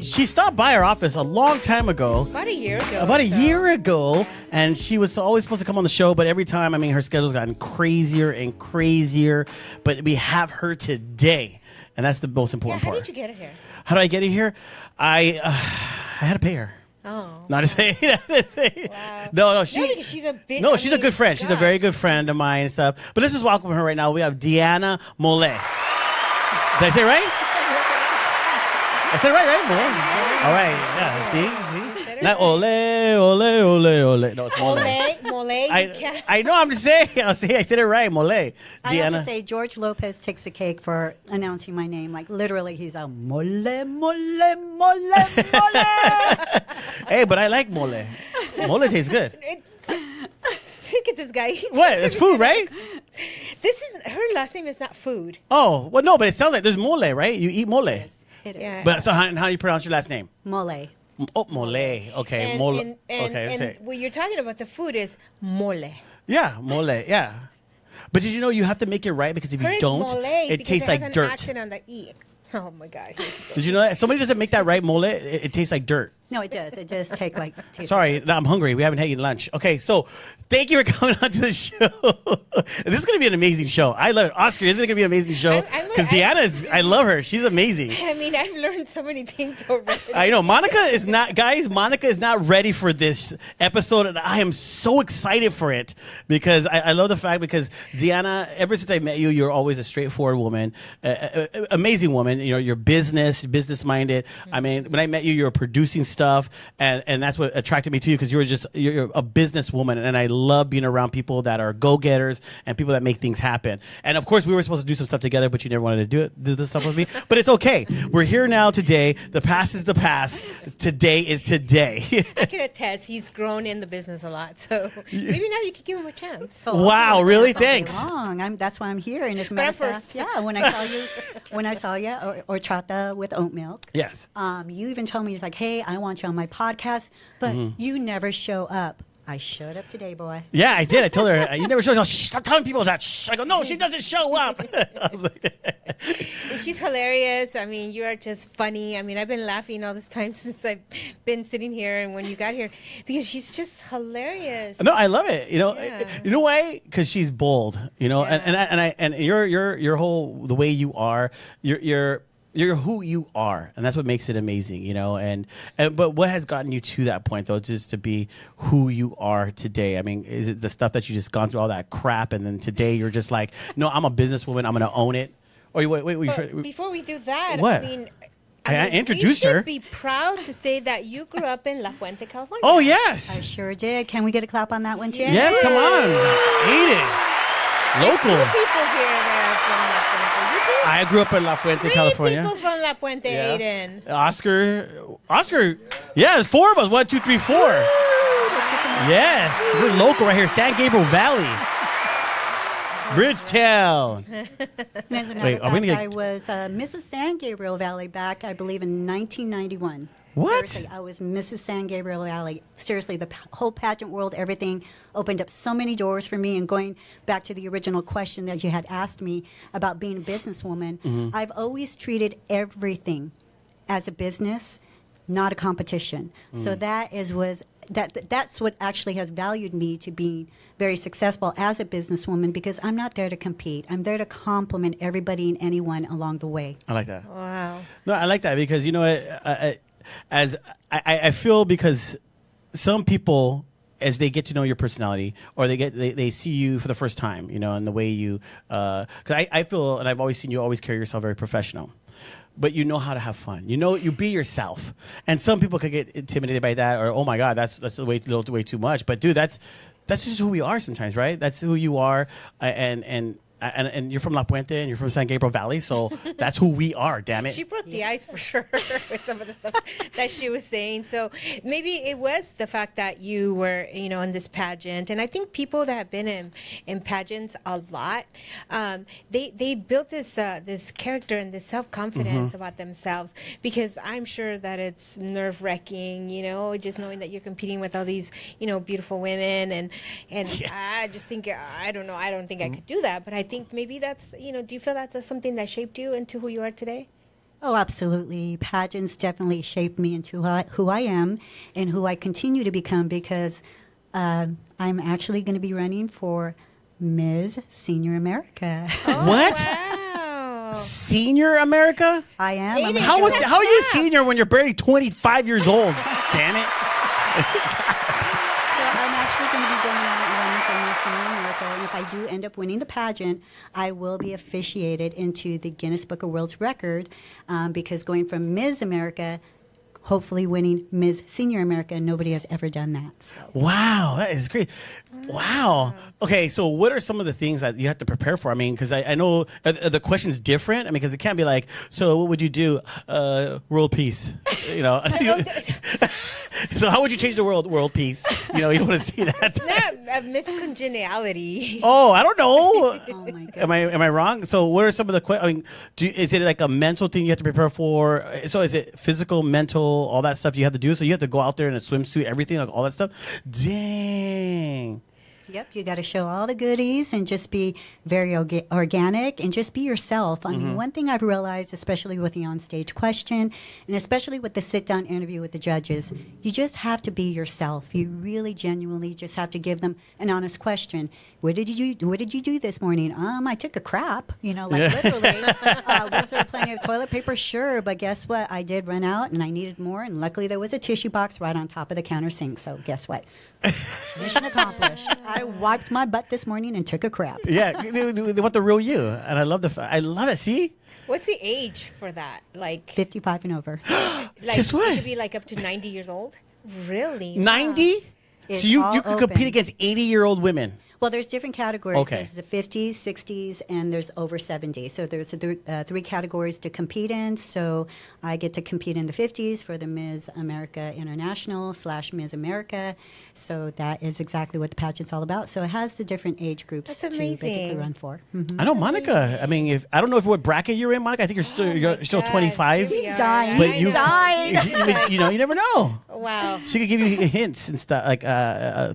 She stopped by our office a long time ago. About a year ago. About a year ago. And she was always supposed to come on the show, but every time, her schedule's gotten crazier and crazier. But we have her today. And that's the most important part. How did you get her here? How did I get her here? I had to pay her. Oh. Not to say. Wow. No, because she's a bit. she's a good friend. She's a very good friend of mine and stuff. But let's just welcome her right now. We have DEANA MOLLE. Did I say it right? I said it right? All right. Yeah. See? Not ole. No, it's MOLLE. Mole. I know. I'm just saying. I said it right. MOLLE. I have DEANA. to say, George Lopez takes the cake for announcing my name. Like, literally, he's a mole. Hey, but I like mole. Mole tastes good. Look at this guy. What? It's food, right? Her last name is not food. Oh, well, no, but it sounds like there's mole, right? You eat mole. It is. Yeah. But so how do you pronounce your last name? Mole. Oh, mole. Okay, And, mole. and, okay, and say. what you're talking about, the food is mole. Yeah, mole. Yeah. But did you know you have to make it right because if you Hers don't, mole it tastes like has an dirt. accent on the E. Oh my God. Did you know that? If somebody doesn't make that right mole, it tastes like dirt. No, it does. It does take like. Sorry, no, I'm hungry. We haven't had lunch. Okay, so thank you for coming on to the show. This is going to be an amazing show. I love it. Oscar, isn't it going to be an amazing show? Because DEANA is, I love her. She's amazing. I've learned so many things already. I know. Monica is not ready for this episode, and I am so excited for it because I love the fact because DEANA, ever since I met you, you're always a straightforward woman, amazing woman. You're business-minded. When I met you, you were producing stuff, and that's what attracted me to you because you're a businesswoman, and I love being around people that are go-getters and people that make things happen. And of course, we were supposed to do some stuff together, but you never wanted to do this stuff with me. But it's okay. We're here now today. The past is the past. Today is today. I can attest he's grown in the business a lot, so maybe now you could give him a chance. Wow, really? Thanks. That's why I'm here. And as a But matter I'm of fact, first. yeah, when I saw you, or chata with oat milk. Yes. You even told me, it's like, hey, I want you on my podcast, but you never show up. I showed up today, boy. Yeah, I did. I told her, you never show up. Stop telling people that. Shh. I go, no, she doesn't show up. I was like, She's hilarious. You are just funny. I've been laughing all this time since I've been sitting here and when you got here because she's just hilarious. no, I love it. Yeah. You know why? Because she's bold. And your whole the way you are. You're who you are, and that's what makes it amazing, but what has gotten you to that point, though, just to be who you are today? Is it the stuff that you just gone through all that crap, and then today you're just like, no, I'm a businesswoman, I'm going to own it? Or wait, Before we do that, What? I introduced you her. should be proud to say that you grew up in La Fuente, California. Oh I yes, sure did. Can we get a clap on that one too? Yeah. yes. Come on, Aiden. There's Local. 2 people here that are from La Fuente. You too? I grew up in La Puente, 3 California. people from La Puente, Yeah. Aiden. Oscar. Yeah, there's 4 of us. 1, 2, 3, 4. Yes, we're local right here, San Gabriel Valley, Bridgetown. And as a matter Wait, of are we gonna fact, get- I was Mrs. San Gabriel Valley back, I believe, in 1991. What? Seriously, I was Mrs. San Gabriel Valley. Seriously, the whole pageant world, everything opened up so many doors for me. And going back to the original question that you had asked me about being a businesswoman, I've always treated everything as a business, not a competition. So that's what actually has valued me to being very successful as a businesswoman, because I'm not there to compete. I'm there to compliment everybody and anyone along the way. I like that. Wow. No, I like that because you know what? I feel because some people, as they get to know your personality, or they see you for the first time, you know, and the way you, because I feel, and I've always seen you always carry yourself very professional, but you know how to have fun. You know, you be yourself, and some people could get intimidated by that, or oh my god, that's way too much. But dude, that's just who we are sometimes, right? That's who you are, and you're from La Puente and you're from San Gabriel Valley, so that's who we are. Damn it. She broke the ice for sure with some of the stuff that she was saying. So maybe it was the fact that you were, you know, in this pageant, and I think people that have been in pageants a lot, they built this this character and this self-confidence about themselves, because I'm sure that it's nerve-wracking, you know, just knowing that you're competing with all these, you know, beautiful women, and I just think I don't think I could do that, but I think maybe that's, you know, do you feel that's something that shaped you into who you are today? Oh, absolutely. Pageants definitely shaped me into who I am and who I continue to become, because I'm actually going to be running for Ms. Senior America. What? Wow. Senior America? I am. I'm How are you a senior when you're barely 25 years old? Damn it. So I'm actually going to be going out and running for Miss Senior America, and if I do end up winning the pageant, I will be officiated into the Guinness Book of World Record, because going from Ms. America, hopefully winning Ms. Senior America, nobody has ever done that. So. Wow, that is great. Wow. Okay, so what are some of the things that you have to prepare for? I mean, because I know are the question's different. I mean, because it can't be like, so what would you do? World peace. You know. So how would you change the world? World peace. You know, you don't want to see that. Not a miscongeniality. Oh, I don't know. Oh my God. Am I wrong? So what are some of the questions? I mean, is it like a mental thing you have to prepare for? So is it physical, mental, all that stuff you have to do? So you have to go out there in a swimsuit, everything, like all that stuff? Dang. Yep, you got to show all the goodies and just be very organic and just be yourself. I mean, one thing I've realized, especially with the onstage question and especially with the sit-down interview with the judges, you just have to be yourself. You really genuinely just have to give them an honest question. What did you do this morning? I took a crap, you know, like literally. Was there plenty of toilet paper? Sure, but guess what? I did run out and I needed more, and luckily there was a tissue box right on top of the counter sink. So guess what? Mission accomplished. I wiped my butt this morning and took a crap. Yeah, they want the real you, and I love I love it. See, What's the age for that? Like 55 and over. Guess what? You could be like up to 90 years old? Really? 90. It's So you all could compete open. against 80-year-old women. Well, there's different categories. Okay. There's the 50s, 60s, and there's over 70. So there's three categories to compete in. So I get to compete in the 50s for the Ms. America International / Ms. America. So that is exactly what the pageant's all about. So it has the different age groups That's to basically amazing. run for. I know, Monica. I mean, I don't know what bracket you're in, Monica. I think you're still 25. Here we are. dying. But I you, know. you know, you never know. Wow. She could give you hints and stuff, like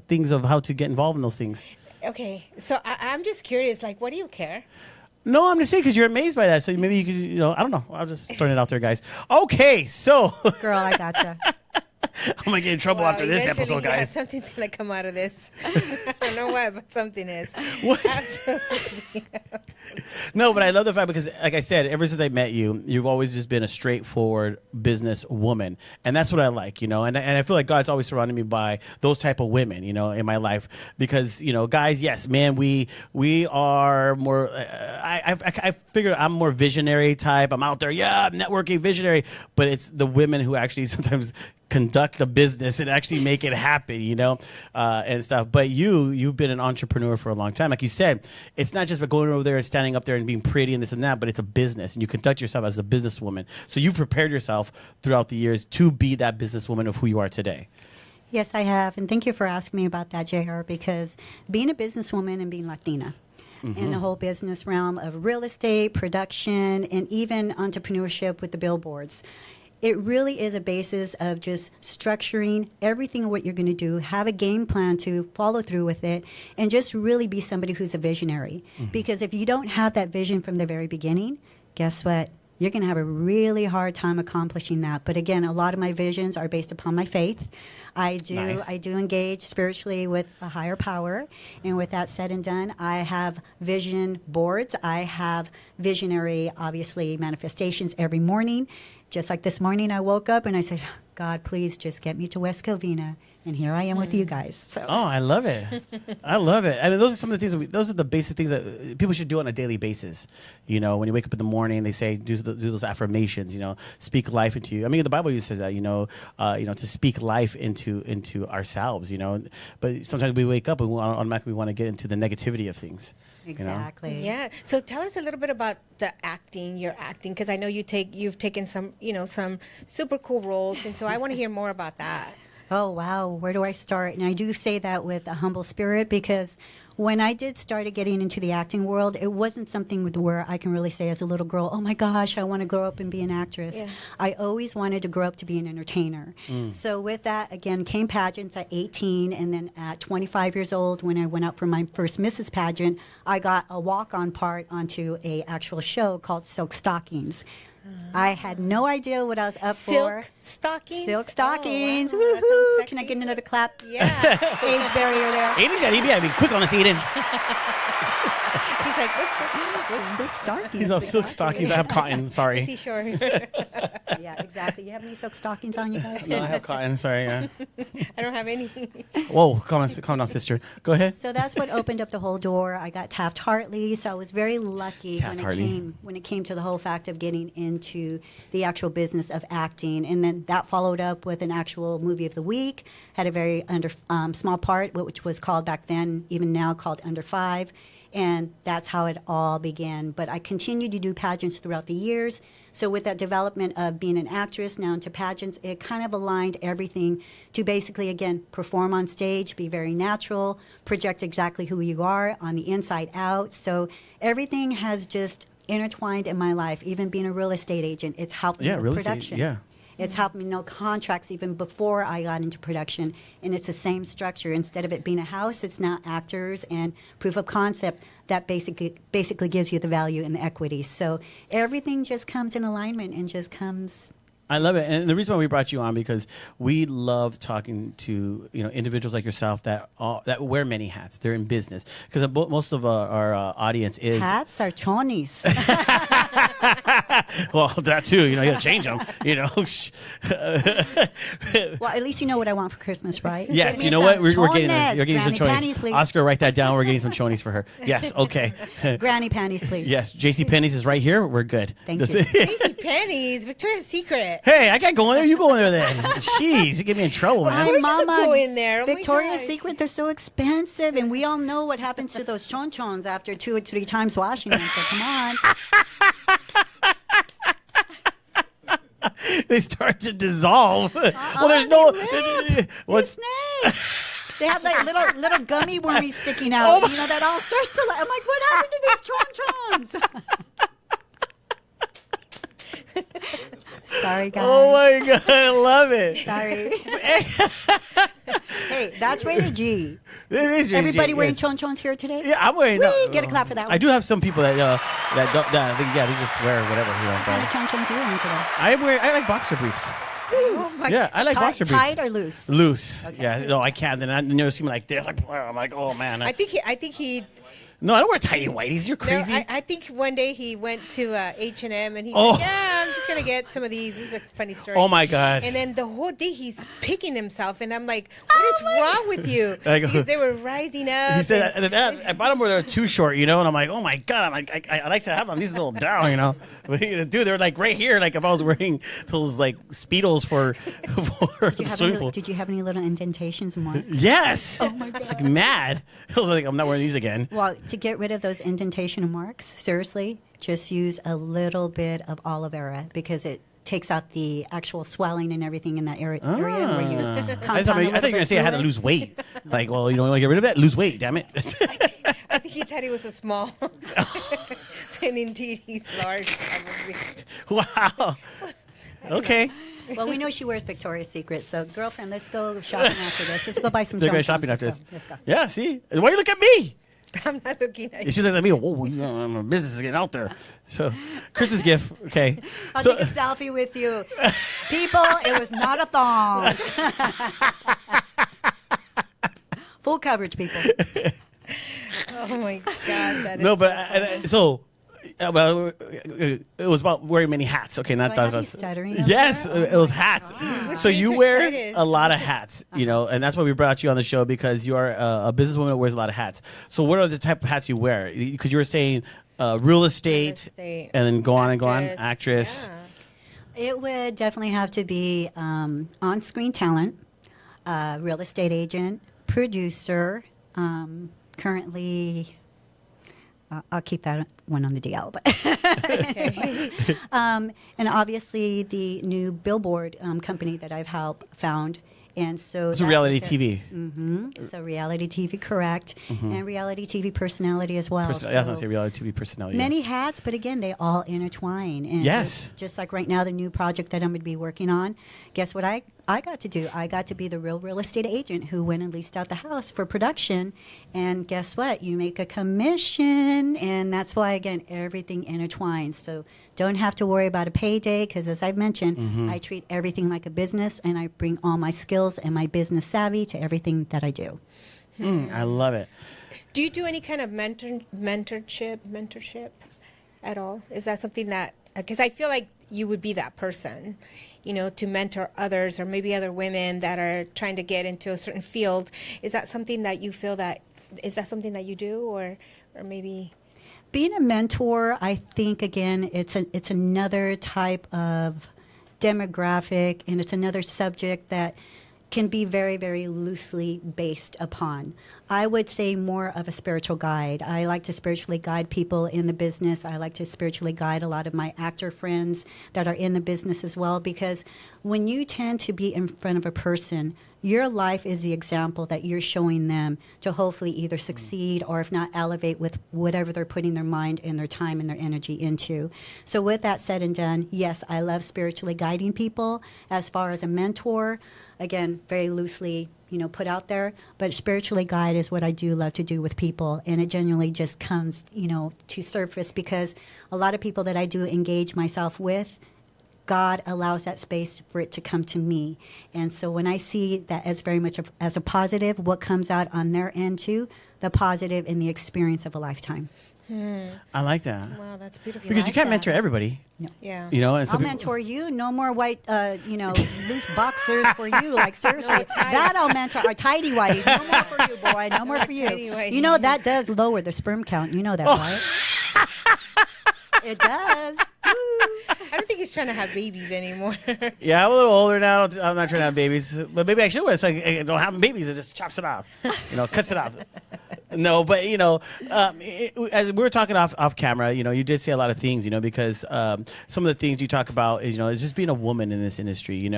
things of how to get involved in those things. Okay. So I'm just curious, like, what do you care? No, I'm just saying because you're amazed by that. So maybe you could, you know, I don't know. I'll just throwing it out there, guys. Okay, so Girl, I gotcha. I'm gonna get in trouble Wow, after this eventually, episode, yeah, guys. something's gonna come out of this. I don't know what, but something is. What? Absolutely. No, but I love the fact because, like I said, ever since I met you, you've always just been a straightforward business woman, and that's what I like, And I feel like God's always surrounded me by those type of women, in my life because guys, yes, man, we are more. I figure I'm more visionary type. I'm out there, networking visionary, but it's the women who actually sometimes conduct the business and actually make it happen, and stuff. But you've been an entrepreneur for a long time. Like you said, it's not just about going over there and standing up there and being pretty and this and that, but it's a business and you conduct yourself as a businesswoman. So you've prepared yourself throughout the years to be that businesswoman of who you are today. Yes, I have. And thank you for asking me about that, JR, because being a businesswoman and being Latina in the whole business realm of real estate, production, and even entrepreneurship with the billboards, it really is a basis of just structuring everything what you're going to do, have a game plan to follow through with it, and just really be somebody who's a visionary. Because if you don't have that vision from the very beginning, guess what? You're going to have a really hard time accomplishing that. But again, a lot of my visions are based upon my faith. I do engage spiritually with a higher power. And with that said and done, I have vision boards. I have visionary, obviously, manifestations every morning. Just like this morning, I woke up and I said, God, please just get me to West Covina. And here I am with you guys. So. Oh, I love it. I love it. I mean, those are some of the things. Those are the basic things that people should do on a daily basis. When you wake up in the morning, they say do those affirmations. Speak life into you. I mean, the Bible says that. To speak life into ourselves. But sometimes we wake up and we automatically want to get into the negativity of things. Exactly. Yeah. So tell us a little bit about the acting. Your acting, because I know you've taken some some super cool roles, and so I want to hear more about that. Oh, wow. Where do I start? And I do say that with a humble spirit because when I started getting into the acting world, it wasn't something where I can really say as a little girl, oh my gosh, I want to grow up and be an actress. Yeah. I always wanted to grow up to be an entertainer. So with that, again, came pageants at 18, and then at 25 years old, when I went out for my first Mrs. pageant, I got a walk-on part onto a actual show called Silk Stockings. I had no idea what I was up for. Stockings? Silk stockings. Oh, wow. Woohoo! Can I get another clap? Yeah. Age barrier there. Aiden, gotta be quick on this, Aiden. He's like, what's silk stockings? What's silk stockings? He's on silk stockings. I have cotton. Sorry. Is he sure? Yeah, exactly. You have any silk stockings on you guys? No, I have cotton. Sorry. Yeah. I don't have any. Whoa, calm down, sister. Go ahead. So that's what opened up the whole door. I got Taft-Hartley, so I was very lucky when it came to the whole fact of getting into the actual business of acting. And then that followed up with an actual movie of the week. Had a very small part, which was called back then, even now called Under 5. And that's how it all began. But I continued to do pageants throughout the years. So with that development of being an actress now into pageants, it kind of aligned everything to basically, again, perform on stage, be very natural, project exactly who you are on the inside out. So everything has just intertwined in my life. Even being a real estate agent, it's helped me with production. It's helped me know contracts even before I got into production. And it's the same structure. Instead of it being a house, it's now actors and proof of concept that basically gives you the value and the equity. So everything just comes in alignment and just comes. I love it, and the reason why we brought you on because we love talking to individuals like yourself that wear many hats. They're in business because most of our audience is hats are chonies. Well, that too. You gotta change them. Well, at least you know what I want for Christmas, right? Yes, you know what? We're getting this. You're getting Granny some chonies. Panties, please. Oscar, write that down. We're getting some chonies for her. Yes, okay. Granny panties, please. Yes, JC Penney's is right here. We're good. Thank you. Crazy pennies, Victoria's Secret. Hey, I can't go in there. You go in there then. Jeez, you get me in trouble, man. Where's Mama, go in there? Oh my Victoria's gosh. Secret, they're so expensive, and we all know what happens to those chonchons after 2 or 3 times washing them. So come on. They start to dissolve. Well, there's no. What's Snakes. They have like little gummy wormies sticking out. That all starts to. I'm like, what happened to these chonchons? Sorry, guys. Oh my god, I love it. Sorry. Hey, that's rated G. It is Everybody wearing yes. chonchons here today? Yeah, I'm wearing. Whee! Get a clap for that one. I do have some people that don't. They just wear whatever. What kind of chonchons are you wearing today? I like boxer briefs. Oh my Yeah, I like boxer briefs. Tight or loose? Loose. Okay. Yeah. No, I can't. Then I never see me like this. I'm like, oh man. I think he No, I don't wear tidy whities. You're No, crazy. I think one day he went to H&M and he's Oh. like, yeah, I'm just going to get some of these. This is a funny story. Oh, my God. And then the whole day he's picking himself. And I'm like, what is wrong with you? I go- Because they were rising up. He said, I bought them where they're too short, you know, and I'm like, oh my God, I'm like, I like to have them these little down, you know. But, dude, they're like right here, like if I was wearing those like Speedos for the swimming pool. Did you have any little indentations and marks? Yes. Oh my God. It's like mad. I was like, I'm not wearing these again. Well, to get rid of those indentation and marks, seriously, just use a little bit of aloe vera because it takes out the actual swelling and everything in that area where you I thought you were going to say I had to lose weight. Like, well, you don't want to get rid of that? Lose weight, damn it. I think he thought he was a small. And indeed, he's large. Probably. Wow. Okay. Well, we know she wears Victoria's Secret, so girlfriend, let's go shopping after this. Let's go buy some. They're going jumpsuits. shopping after this. Let's go. Yeah, see? Why you look at me? I'm not looking at you. She's like at me, whoa, you know, my business is getting out there. So, Christmas gift, okay. I'll So, take a selfie with you. People, it was not a thong. Full coverage, people. Oh my God. That is no, but well, it was about wearing many hats. Okay, not Do I have that. you stuttering over Yes, there? it was hats. So makes you you wear excited? a lot of hats, you know, and that's why we brought you on the show because you are a businesswoman that wears a lot of hats. So what are the type of hats you wear? Because you were saying real estate, estate, and then go on and go on, actress, actress. yeah. It would definitely have to be on-screen talent, real estate agent, producer, currently... I'll keep that one on the DL. But and obviously the new billboard company that I've helped found. And so It's a reality TV. So reality TV, correct. And reality TV personality as well. I was going to say reality TV personality. Many hats, but again, they all intertwine. And Yes. just like right now, the new project that I'm going to be working on, guess what I got to do? I got to be the real estate agent who went and leased out the house for production. And guess what? You make a commission. And that's why, again, everything intertwines. So don't have to worry about a payday because, as I've mentioned, I treat everything like a business and I bring all my skills and my business savvy to everything that I do. I love it. Do you do any kind of mentorship at all? Is that something that, because I feel like you would be that person, you know, to mentor others or maybe other women that are trying to get into a certain field. Is that something that you feel that, is that something that you do or maybe? Being a mentor, I think, again, it's another type of demographic and it's another subject that can be very, very loosely based upon. I would say more of a spiritual guide. I like to spiritually guide people in the business. I like to spiritually guide a lot of my actor friends that are in the business as well, because when you tend to be in front of a person, your life is the example that you're showing them to hopefully either succeed or if not elevate with whatever they're putting their mind and their time and their energy into. So with that said and done, yes, I love spiritually guiding people. As far as a mentor, again, very loosely, put out there, but spiritually guide is what I do love to do with people. And it genuinely just comes, to surface because a lot of people that I do engage myself with, God allows that space for it to come to me. And so when I see that as very much as a positive, what comes out on their end too, the positive in the experience of a lifetime. I like that. Wow, that's beautiful. Because you can't mentor everybody. Yeah. And some I'll mentor you. No more white, loose boxers for you. Like, seriously, that I'll mentor. Or tidy whities. No more for you, boy. No more for you. Tidy whities. You know, that does lower the sperm count. You know that, right? It does. I don't think he's trying to have babies anymore. Yeah, I'm a little older now. I'm not trying to have babies, but maybe I should. It's like I don't have babies. It just chops it off, cuts it off. No, but as we were talking off camera, you did say a lot of things, because some of the things you talk about is just being a woman in this industry.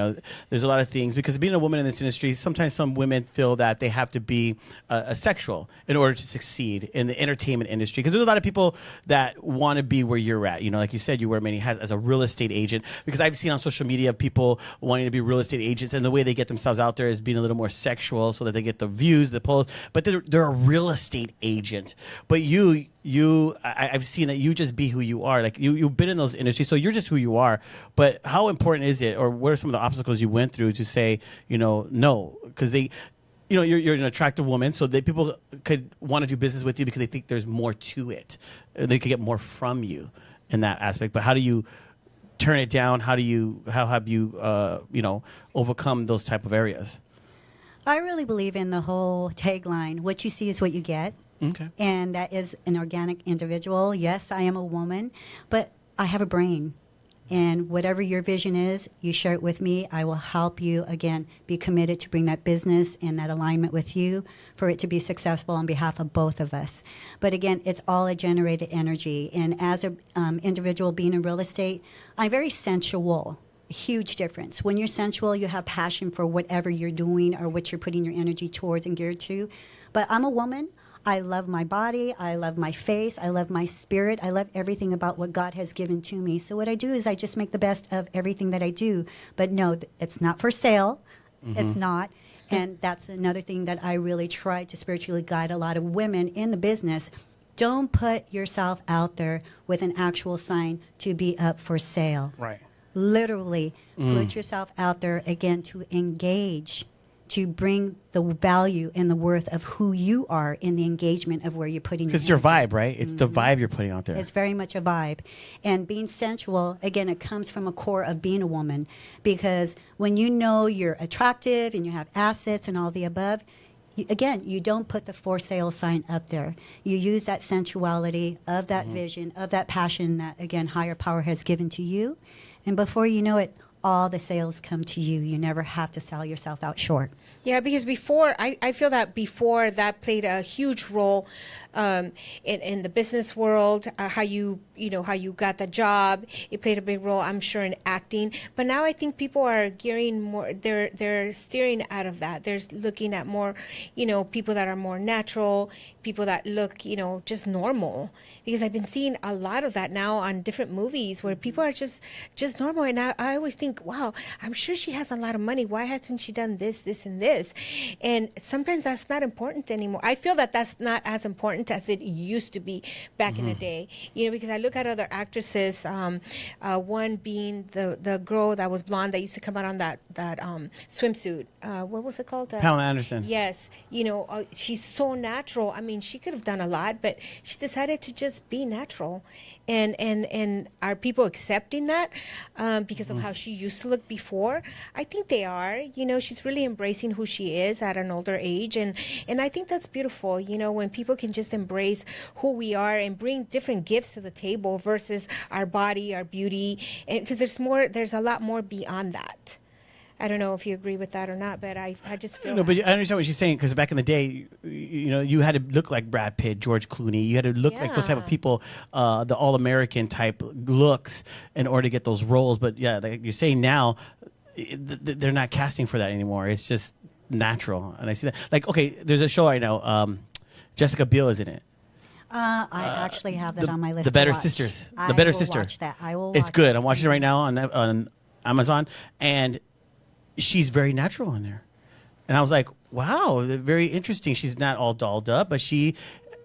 There's a lot of things because being a woman in this industry, sometimes some women feel that they have to be a sexual in order to succeed in the entertainment industry. Because there's a lot of people that want to be where you're at. Like you said, you wear many hats as a real estate agent. Because I've seen on social media people wanting to be real estate agents, and the way they get themselves out there is being a little more sexual, so that they get the views, the polls. But they're a real estate agent. But I've seen that you just be who you are. Like you've been in those industries, so you're just who you are. But how important is it, or what are some of the obstacles you went through to say, no? Because you know, you're an attractive woman, so that people could want to do business with you because they think there's more to it. They could get more from you in that aspect. But how do you turn it down? How have you, you know, overcome those type of areas? I really believe in the whole tagline, what you see is what you get. Okay. And that is an organic individual. Yes, I am a woman, but I have a brain. And whatever your vision is, you share it with me. I will help you, again, be committed to bring that business and that alignment with you for it to be successful on behalf of both of us. But again, it's all a generated energy. And as an individual being in real estate, I'm very sensual. Huge difference. When you're sensual, you have passion for whatever you're doing or what you're putting your energy towards and geared to. But I'm a woman. I love my body. I love my face. I love my spirit. I love everything about what God has given to me. So what I do is I just make the best of everything that I do. But no, it's not for sale. It's not. And that's another thing that I really try to spiritually guide a lot of women in the business. Don't put yourself out there with an actual sign to be up for sale. Right. Literally put yourself out there again to engage, to bring the value and the worth of who you are in the engagement of where you're putting your It's your energy. vibe, right? It's the vibe you're putting out there. It's very much a vibe. And being sensual, again, it comes from a core of being a woman. Because when you know you're attractive and you have assets and all the above, again, you don't put the for sale sign up there. You use that sensuality of that vision, of that passion that, again, higher power has given to you. And before you know it, all the sales come to you. You never have to sell yourself out short. Yeah, because before, I feel that before that played a huge role in the business world, how you got the job. It played a big role, I'm sure, in acting. But now I think people are gearing more, they're steering out of that. They're looking at more, people that are more natural, people that look, just normal. Because I've been seeing a lot of that now on different movies where people are just normal. And I always think, wow, I'm sure she has a lot of money. Why hasn't she done this, and this? And sometimes that's not important anymore. I feel that that's not as important as it used to be back in the day. Because I look at other actresses, one being the girl that was blonde that used to come out on that swimsuit. What was it called? Pamela Anderson. Yes. She's so natural. I mean, she could have done a lot, but she decided to just be natural. And are people accepting that because of how she used to look before? I think they are. She's really embracing who she is at an older age, and I think that's beautiful. When people can just embrace who we are and bring different gifts to the table versus our body, our beauty, because there's a lot more beyond that. I don't know if you agree with that or not, but I just feel No, but I understand what she's saying, because back in the day, you had to look like Brad Pitt, George Clooney. You had to look like those type of people, the all-American type looks in order to get those roles. But yeah, like you're saying now, they're not casting for that anymore. It's just natural. And I see that. Like, okay, there's a show I know, Jessica Biel is in it. I actually have that on my list. The Better to watch. Sisters. I The Better will Sister. Watch that. I will. It's watch good. it. I'm watching it right now on Amazon, and she's very natural in there. And I was like, wow, very interesting. She's not all dolled up, but she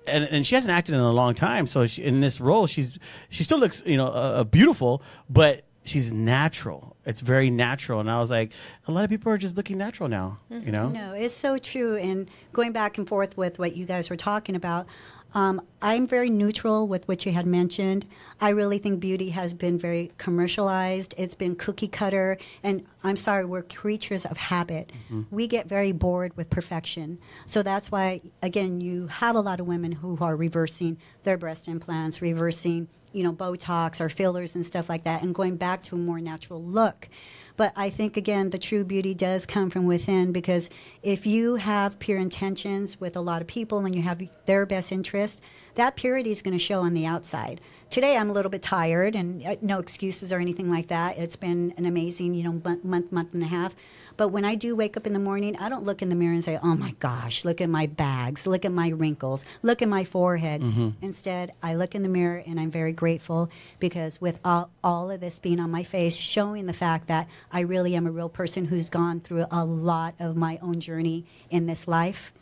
hasn't acted in a long time. So in this role, she still looks, beautiful, but she's natural. It's very natural. And I was like, a lot of people are just looking natural now, No, it's so true. And going back and forth with what you guys were talking about, I'm very neutral with what you had mentioned. I really think beauty has been very commercialized. It's been cookie cutter. And I'm sorry, we're creatures of habit. We get very bored with perfection. So that's why, again, you have a lot of women who are reversing their breast implants, reversing, Botox or fillers and stuff like that, and going back to a more natural look. But I think, again, the true beauty does come from within, because if you have pure intentions with a lot of people and you have their best interest, that purity is going to show on the outside. Today, I'm a little bit tired, and no excuses or anything like that. It's been an amazing, month and a half. But when I do wake up in the morning, I don't look in the mirror and say, oh my gosh, look at my bags, look at my wrinkles, look at my forehead. Instead, I look in the mirror and I'm very grateful, because with all of this being on my face, showing the fact that I really am a real person who's gone through a lot of my own journey in this life.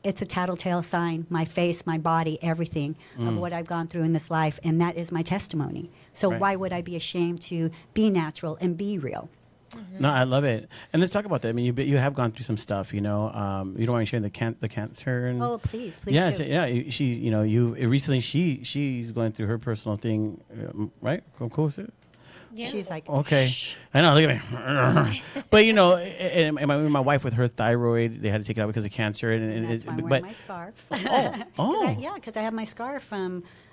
It's a tattletale sign, my face, my body, everything of what I've gone through in this life. And that is my testimony. So why would I be ashamed to be natural and be real? No, I love it. And let's talk about that. I mean, you have gone through some stuff, you know. You don't want to share the cancer. And Oh, please yeah, do. she, you know, you recently she's going through her personal thing, right? Of course. Yeah. She's like, Okay, I know. Look at me. But you know, and my wife with her thyroid, they had to take it out because of cancer. And that's why I'm but wearing my scarf. oh. Yeah, because I have my scarf.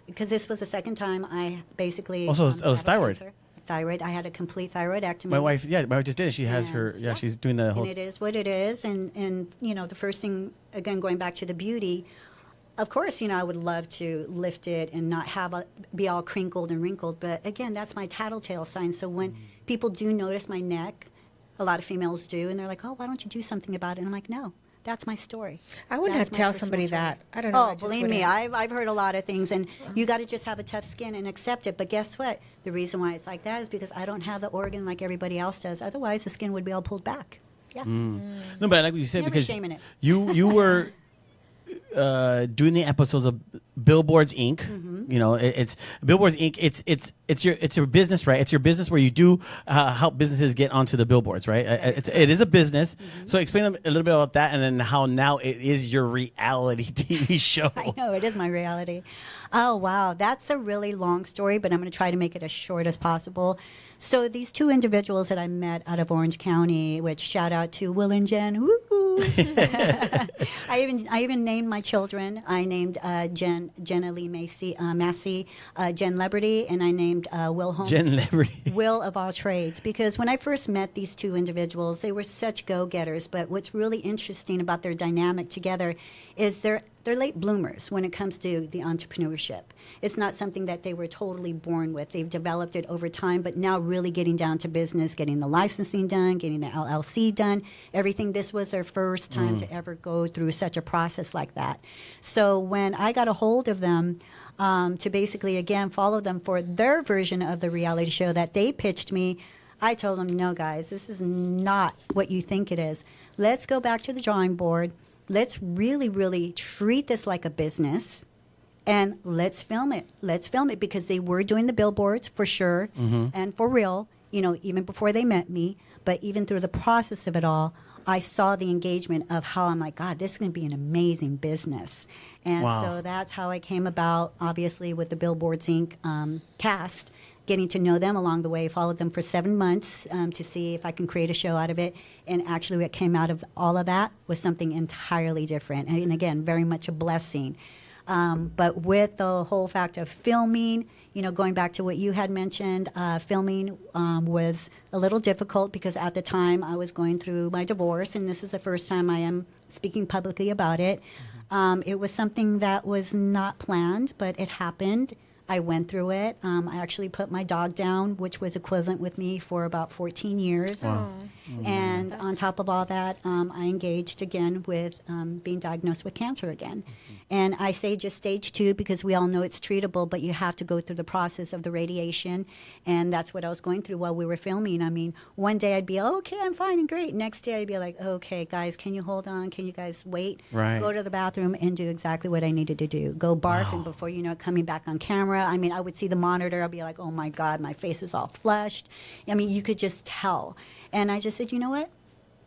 Because this was the second time I basically. Also, it was had thyroid. cancer. Thyroid. I had a complete thyroidectomy. My wife just did it. She has her. And, Yeah, she's doing the whole. And it is what it is. And you know, the first thing, again, going back to the beauty, of course, you know, I would love to lift it and not be all crinkled and wrinkled. But again, that's my tattletale sign. So when people do notice my neck, a lot of females do, and they're like, "Oh, why don't you do something about it?" And I'm like, "No, that's my story." I wouldn't That's have my tell personal somebody story. that. I don't know. I Oh, just believe me, wouldn't. I've heard a lot of things, and you got to just have a tough skin and accept it. But guess what? The reason why it's like that is because I don't have the organ like everybody else does. Otherwise, the skin would be all pulled back. Yeah. No, but I like what you said Never because shaming it. you were doing the episodes of Billboards Inc. You know, it's Billboards Inc. It's your business, right? It's your business where you do help businesses get onto the billboards, right? It is a business. So explain a little bit about that, and then how now it is your reality TV show. I know, it is my reality. Oh, wow. That's a really long story, but I'm going to try to make it as short as possible. So these two individuals that I met out of Orange County, which shout out to Will and Jen. Woo-hoo. I even named my children. I named Jenna Lee Massey, Jen Liberty, and I named Will Holmes. Jen Liberty. Will of all trades. Because when I first met these two individuals, they were such go-getters. But what's really interesting about their dynamic together is they're late bloomers when it comes to the entrepreneurship. It's not something that they were totally born with. They've developed it over time, but now really getting down to business, getting the licensing done, getting the LLC done, everything. This was their first time to ever go through such a process like that. So when I got a hold of them, to basically, again, follow them for their version of the reality show that they pitched me, I told them, no, guys, this is not what you think it is. Let's go back to the drawing board. Let's really, really treat this like a business, and let's film it. Let's film it because they were doing the billboards for sure and for real, you know, even before they met me. But even through the process of it all, I saw the engagement of how I'm like, God, this is going to be an amazing business. And so that's how I came about, obviously, with the Billboards Inc. Cast, getting to know them along the way, followed them for 7 months to see if I can create a show out of it. And actually what came out of all of that was something entirely different. And again, very much a blessing. But with the whole fact of filming, you know, going back to what you had mentioned, filming was a little difficult because at the time I was going through my divorce, and this is the first time I am speaking publicly about it. It was something that was not planned, but it happened. I went through it. I actually put my dog down, which was equivalent with me for about 14 years. And on top of all that, I engaged again with being diagnosed with cancer again. And I say just stage 2 because we all know it's treatable, but you have to go through the process of the radiation. And that's what I was going through while we were filming. I mean, one day I'd be, okay, I'm fine and great. Next day I'd be like, okay, guys, can you hold on? Can you guys wait? Right. Go to the bathroom and do exactly what I needed to do. Go barf, and before you know it, coming back on camera. I mean, I would see the monitor. I'd be like, oh, my God, my face is all flushed. I mean, you could just tell. And I just said, you know what?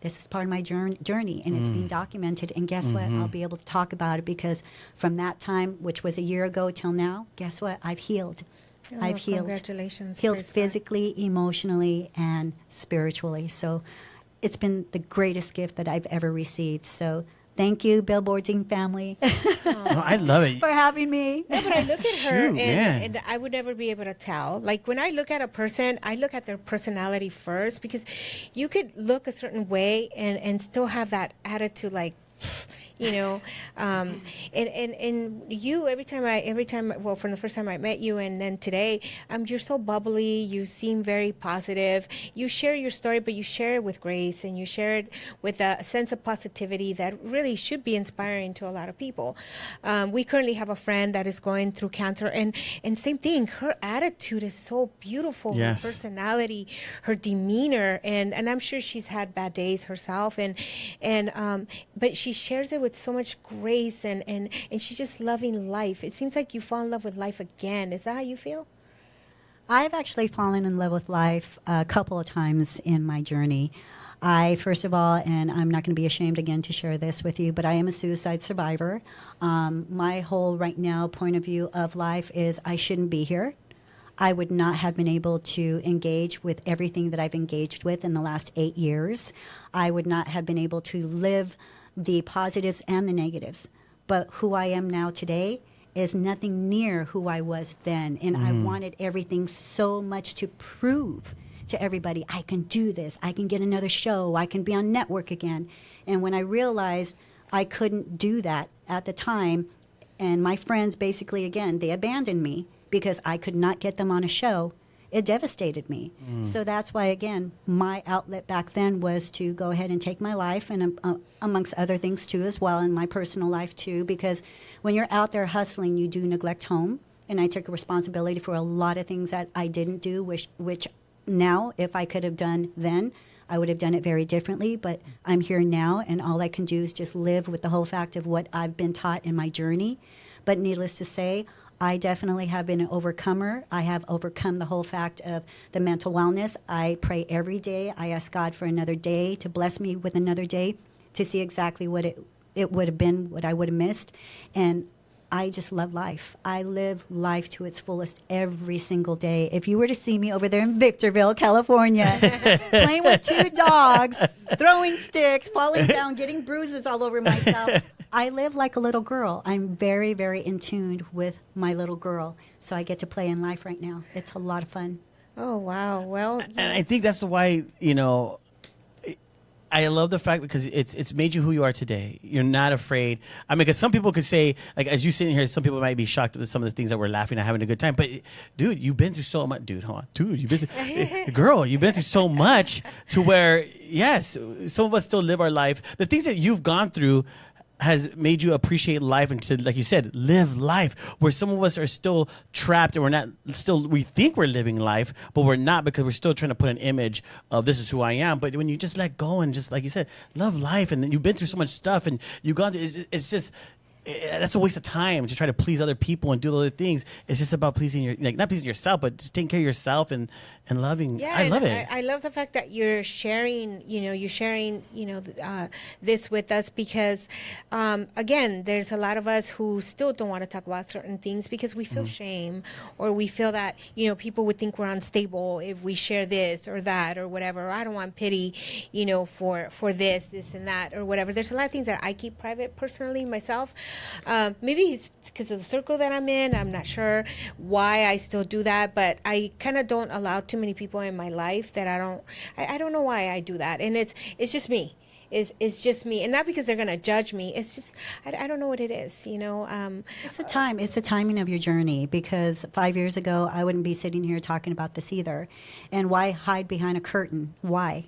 This is part of my journey, and it's being documented. And guess what? I'll be able to talk about it because from that time, which was a year ago till now, guess what? I've healed. I've healed. Congratulations. Healed Praise God. physically, emotionally, and spiritually. So it's been the greatest gift that I've ever received. So thank you, Billboards Inc. family, Oh, I love it. for having me. No, but I look at her Shoot, man. and I would never be able to tell. Like when I look at a person, I look at their personality first because you could look a certain way and still have that attitude like, you know, and you every time well, from the first time I met you and then today, you're so bubbly. You seem very positive. You share your story, but you share it with grace and you share it with a sense of positivity that really should be inspiring to a lot of people. We currently have a friend that is going through cancer, and same thing. Her attitude is so beautiful. Yes. Her personality, her demeanor, and I'm sure she's had bad days herself, but she shares it with so much grace and she's just loving life. It seems like you fall in love with life again. Is that how you feel? I've actually fallen in love with life a couple of times in my journey. I, first of all, and I'm not going to be ashamed again to share this with you, but I am a suicide survivor. My whole right now point of view of life is I shouldn't be here. I would not have been able to engage with everything that I've engaged with in the last 8 years. I would not have been able to live the positives and the negatives. But who I am now today is nothing near who I was then. And I wanted everything so much to prove to everybody, I can do this. I can get another show. I can be on network again. And when I realized I couldn't do that at the time, and my friends basically, again, they abandoned me because I could not get them on a show, it devastated me. So that's why, again, my outlet back then was to go ahead and take my life, and amongst other things too as well, in my personal life too, because when you're out there hustling, you do neglect home. And I took a responsibility for a lot of things that I didn't do, which now, if I could have done then, I would have done it very differently. But I'm here now, and all I can do is just live with the whole fact of what I've been taught in my journey. But needless to say, I definitely have been an overcomer. I have overcome the whole fact of the mental wellness. I pray every day. I ask God for another day, to bless me with another day, to see exactly what it would have been, what I would have missed. And I just love life. I live life to its fullest every single day. If you were to see me over there in Victorville, California, playing with 2 dogs, throwing sticks, falling down, getting bruises all over myself, I live like a little girl. I'm very, very in tune with my little girl. So I get to play in life right now. It's a lot of fun. Oh, wow. Well, And I think that's why, I love the fact because it's made you who you are today. You're not afraid. I mean, because some people could say, like, as you sitting here, some people might be shocked with some of the things that we're laughing at, having a good time. But, dude, you've been through so much. Dude, hold on. Dude, you've been through, girl, you've been through so much to where, yes, some of us still live our life. The things that you've gone through has made you appreciate life and to, like you said, live life, where some of us are still trapped and we think we're living life, but we're not, because we're still trying to put an image of this is who I am. But when you just let go and just, like you said, love life, and then you've been through so much stuff and you've gone through, it's just, that's a waste of time to try to please other people and do other things. It's just about pleasing not pleasing yourself, but just taking care of yourself and loving. yeah, I love it. I love the fact that you're sharing, this with us, because, again, there's a lot of us who still don't want to talk about certain things because we feel shame, or we feel that, people would think we're unstable if we share this or that or whatever. Or I don't want pity, for this and that or whatever. There's a lot of things that I keep private personally myself. Maybe it's because of the circle that I'm in. I'm not sure why I still do that, but I kind of don't allow too many people in my life that I don't know why I do that. And it's just me. It's just me, and not because they're gonna judge me. It's just I don't know what it is. It's a timing of your journey, because 5 years ago I wouldn't be sitting here talking about this either. And why hide behind a curtain? Why?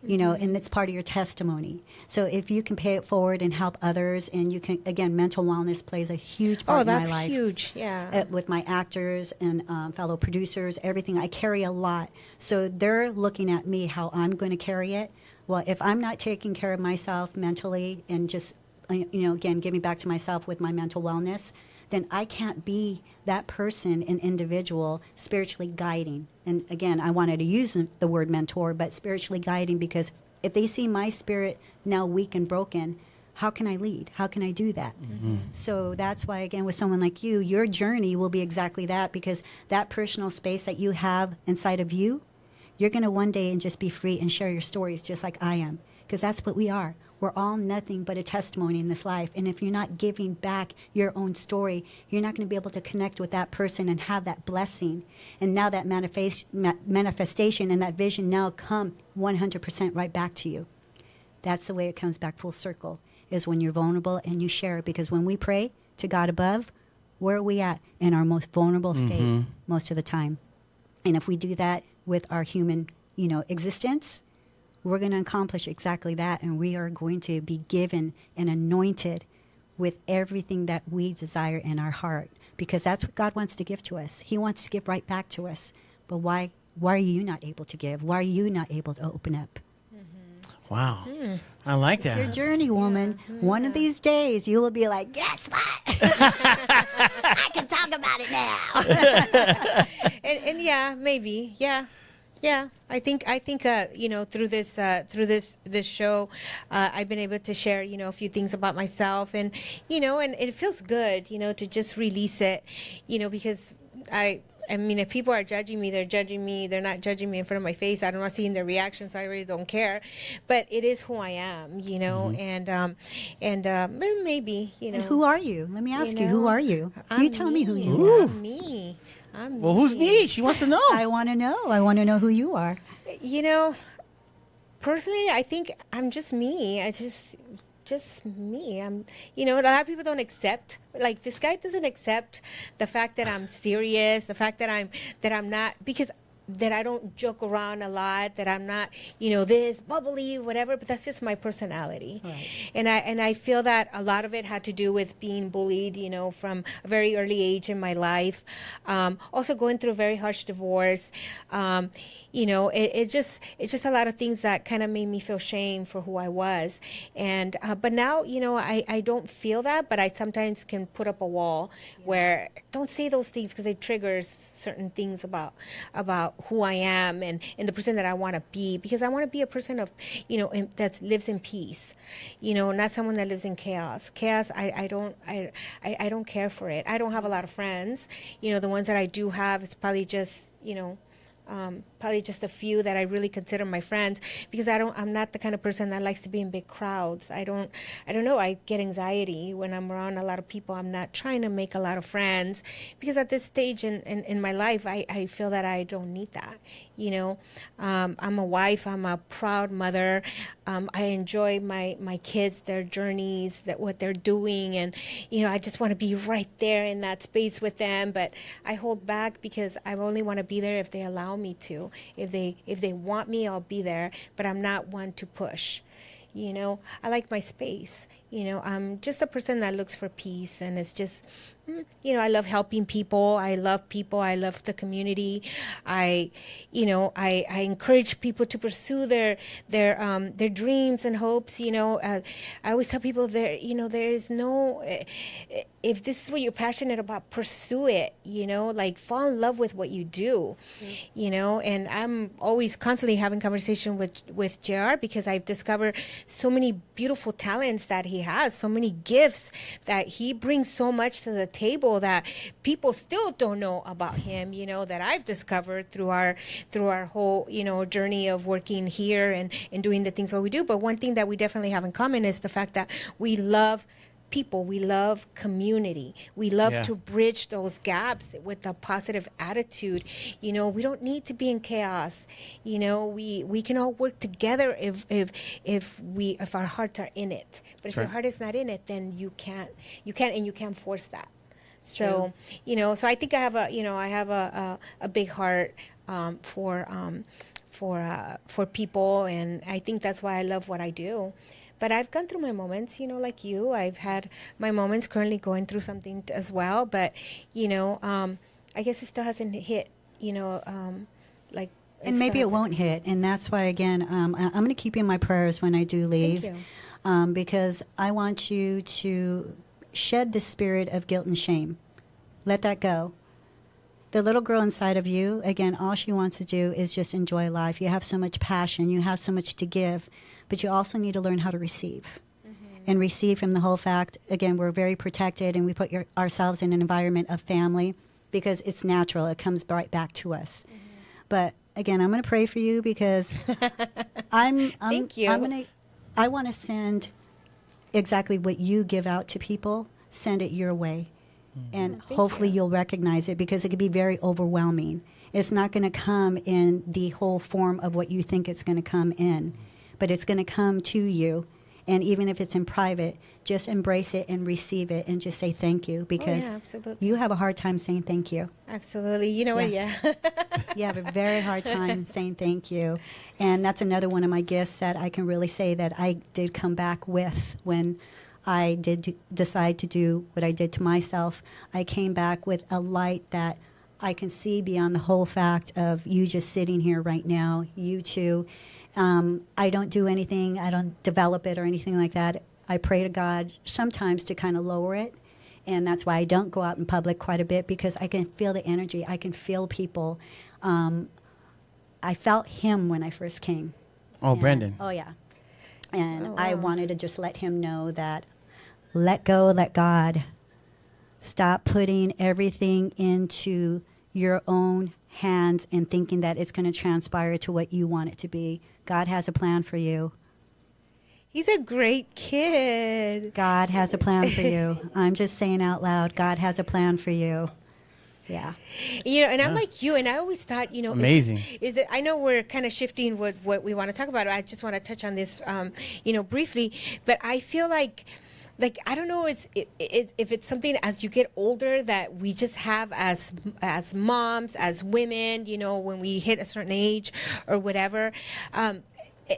And it's part of your testimony. So if you can pay it forward and help others, and you can, again, mental wellness plays a huge part in my life. Oh, that's huge, yeah. With my actors and fellow producers, everything, I carry a lot. So they're looking at me, how I'm going to carry it. Well, if I'm not taking care of myself mentally and just, again, giving back to myself with my mental wellness, then I can't be that person and individual spiritually guiding. And again, I wanted to use the word mentor, but spiritually guiding, because if they see my spirit now weak and broken, how can I lead? How can I do that? Mm-hmm. So that's why, again, with someone like you, your journey will be exactly that, because that personal space that you have inside of you, you're going to one day and just be free and share your stories just like I am, because that's what we are. We're all nothing but a testimony in this life. And if you're not giving back your own story, you're not going to be able to connect with that person and have that blessing. And now that manifestation and that vision now come 100% right back to you. That's the way it comes back full circle, is when you're vulnerable and you share it. Because when we pray to God above, where are we at? In our most vulnerable state most of the time. And if we do that with our human, existence, we're going to accomplish exactly that, and we are going to be given and anointed with everything that we desire in our heart, because that's what God wants to give to us. He wants to give right back to us. But why are you not able to give? Why are you not able to open up? Wow. I like that. It's your journey, woman. One of these days, you will be like, guess what? I can talk about it now. And yeah, maybe, yeah. Yeah, I think you know, through this show, I've been able to share, you know, a few things about myself, and you know, and it feels good, you know, to just release it, you know, because I mean, if people are judging me, they're judging me. They're not judging me in front of my face. I'm not seeing their reaction, so I really don't care. But it is who I am, you know, and maybe, you know. And who are you? Let me ask you, who know, are you? I'm You tell me who me. you are. I'm me. I'm Well, who's me? She wants to know. I want to know. I want to know who you are. You know, personally, I think I'm just me. Just me. I'm, you know, a lot of people don't accept, like, this guy doesn't accept the fact that I'm serious, the fact that I'm not, because that I don't joke around a lot, that I'm not, you know, this bubbly, whatever, but that's just my personality. Right. And I feel that a lot of it had to do with being bullied, you know, from a very early age in my life. Also going through a very harsh divorce. You know, it's just a lot of things that kind of made me feel shame for who I was. And but now, you know, I don't feel that, but I sometimes can put up a wall where don't say those things because it triggers certain things about who I am and the person that I want to be, because I want to be a person of, you know, that lives in peace, you know, not someone that lives in chaos. Chaos, I don't care for it. I don't have a lot of friends. You know, the ones that I do have, it's probably just, you know, probably just a few that I really consider my friends, because I'm not the kind of person that likes to be in big crowds. I don't know. I get anxiety when I'm around a lot of people. I'm not trying to make a lot of friends, because at this stage in my life, I feel that I don't need that. You know, I'm a wife. I'm a proud mother. I enjoy my kids, their journeys, that what they're doing, and you know, I just want to be right there in that space with them. But I hold back because I only want to be there if they allow me to. If they want me, I'll be there, but I'm not one to push. You know, I like my space. You know, I'm just a person that looks for peace, and it's just, you know, I love helping people. I love people. I love the community. I encourage people to pursue their dreams and hopes. You know, I always tell people there is no, if this is what you're passionate about, pursue it. You know, like fall in love with what you do. You know, and I'm always constantly having conversation with JR, because I've discovered so many beautiful talents that he has, so many gifts that he brings so much to the table that people still don't know about him, you know, that I've discovered through our whole, you know, journey of working here and doing the things that we do. But one thing that we definitely have in common is the fact that we love people, we love community, we love to bridge those gaps with a positive attitude. You know, we don't need to be in chaos. You know, we can all work together if our hearts are in it. But if your heart is not in it, then you can't force that. So, you know, so I think I have a big heart for people, and I think that's why I love what I do. But I've gone through my moments, you know, like you. I've had my moments, currently going through something as well. But, you know, I guess it still hasn't hit, you know, like. And maybe it won't hit. And that's why, again, I'm going to keep you in my prayers when I do leave. Thank you. Because I want you to shed the spirit of guilt and shame. Let that go. The little girl inside of you, again, all she wants to do is just enjoy life. You have so much passion. You have so much to give. But you also need to learn how to receive. And receive from the whole fact, again, we're very protected, and we put ourselves in an environment of family because it's natural. It comes right back to us. But again, I'm going to pray for you, because Thank you. I want to send exactly what you give out to people, send it your way. And hopefully you'll recognize it, because it can be very overwhelming. It's not going to come in the whole form of what you think it's going to come in, but it's going to come to you. And even if it's in private, just embrace it and receive it and just say thank you, because you have a hard time saying thank you. Absolutely. You know what? Yeah. You have a very hard time saying thank you. And that's another one of my gifts that I can really say that I did come back with when I did decide to do what I did to myself. I came back with a light that I can see beyond the whole fact of you just sitting here right now, you two. I don't do anything. I don't develop it or anything like that. I pray to God sometimes to kind of lower it And that's why I don't go out in public quite a bit, because I can feel the energy. I can feel people. I felt him when I first came. Oh, And- Brandon. Oh, yeah. And I wanted to just let him know that let go, let God. Stop putting everything into your own hands and thinking that it's going to transpire to what you want it to be. God has a plan for you. He's a great kid. God has a plan for you. I'm just saying out loud, God has a plan for you. Yeah. You know, and I'm like you, and I always thought, you know, Amazing. Is it? I know we're kind of shifting with what we want to talk about. I just want to touch on this, you know, briefly. But I feel like I don't know, if it's something as you get older that we just have as moms, as women, you know, when we hit a certain age or whatever.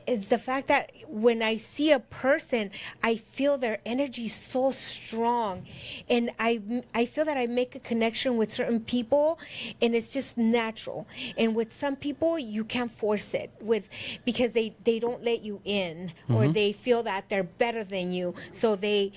It's the fact that when I see a person, I feel their energy so strong, and I feel that I make a connection with certain people, and it's just natural. And with some people, you can't force it because they don't let you in, or they feel that they're better than you. So they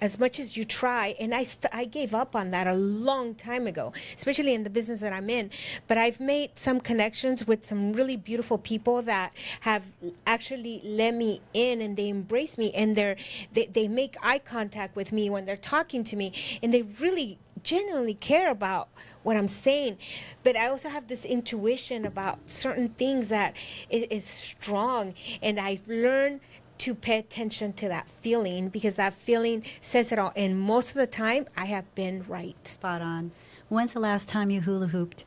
as much as you try, and I gave up on that a long time ago, especially in the business that I'm in. But I've made some connections with some really beautiful people that have actually let me in, and they embrace me, and they make eye contact with me when they're talking to me, and they really genuinely care about what I'm saying. But I also have this intuition about certain things that is strong, and I've learned to pay attention to that feeling, because that feeling says it all, and most of the time I have been right. Spot on. When's the last time you hula hooped?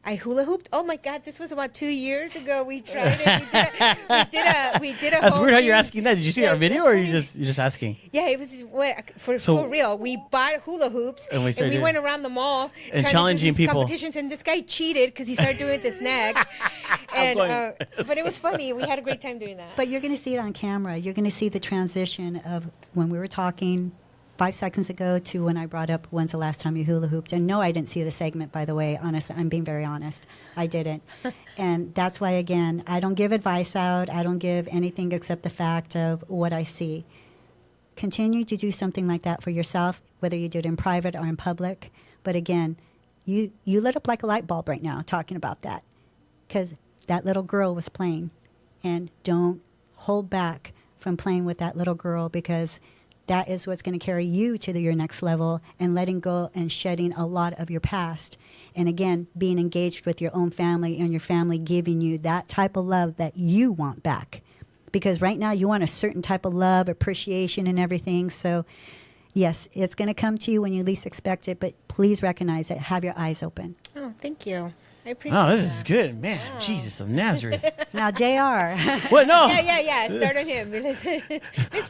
I hula hooped. Oh my God, this was about 2 years ago. We tried it. We did a. That's whole weird how you're thing. asking that. Did you see our Yeah, video, that's or are you funny. just asking? Yeah, it was for So- real. We bought hula hoops, And we started we doing- went around the mall And trying challenging to do these people. competitions. And this guy cheated because he started doing it with his neck. And going- but it was funny. We had a great time doing that. But you're going to see it on camera. You're going to see the transition of when we were talking 5 seconds ago to when I brought up when's the last time you hula hooped. And no, I didn't see the segment, by the way. Honest, I'm being very honest. I didn't. And that's why, again, I don't give advice out. I don't give anything except the fact of what I see. Continue to do something like that for yourself, whether you do it in private or in public. But again, you lit up like a light bulb right now talking about that, because that little girl was playing. And don't hold back from playing with that little girl, because that is what's going to carry you to your next level, and letting go and shedding a lot of your past. And again, being engaged with your own family, and your family giving you that type of love that you want back. Because right now you want a certain type of love, appreciation, and everything. So yes, it's going to come to you when you least expect it, but please recognize it. Have your eyes open. Oh, thank you. I appreciate Oh, this that. is good, man. Jesus of Nazareth. Now, JR. What? No. Yeah. Start on him. Let's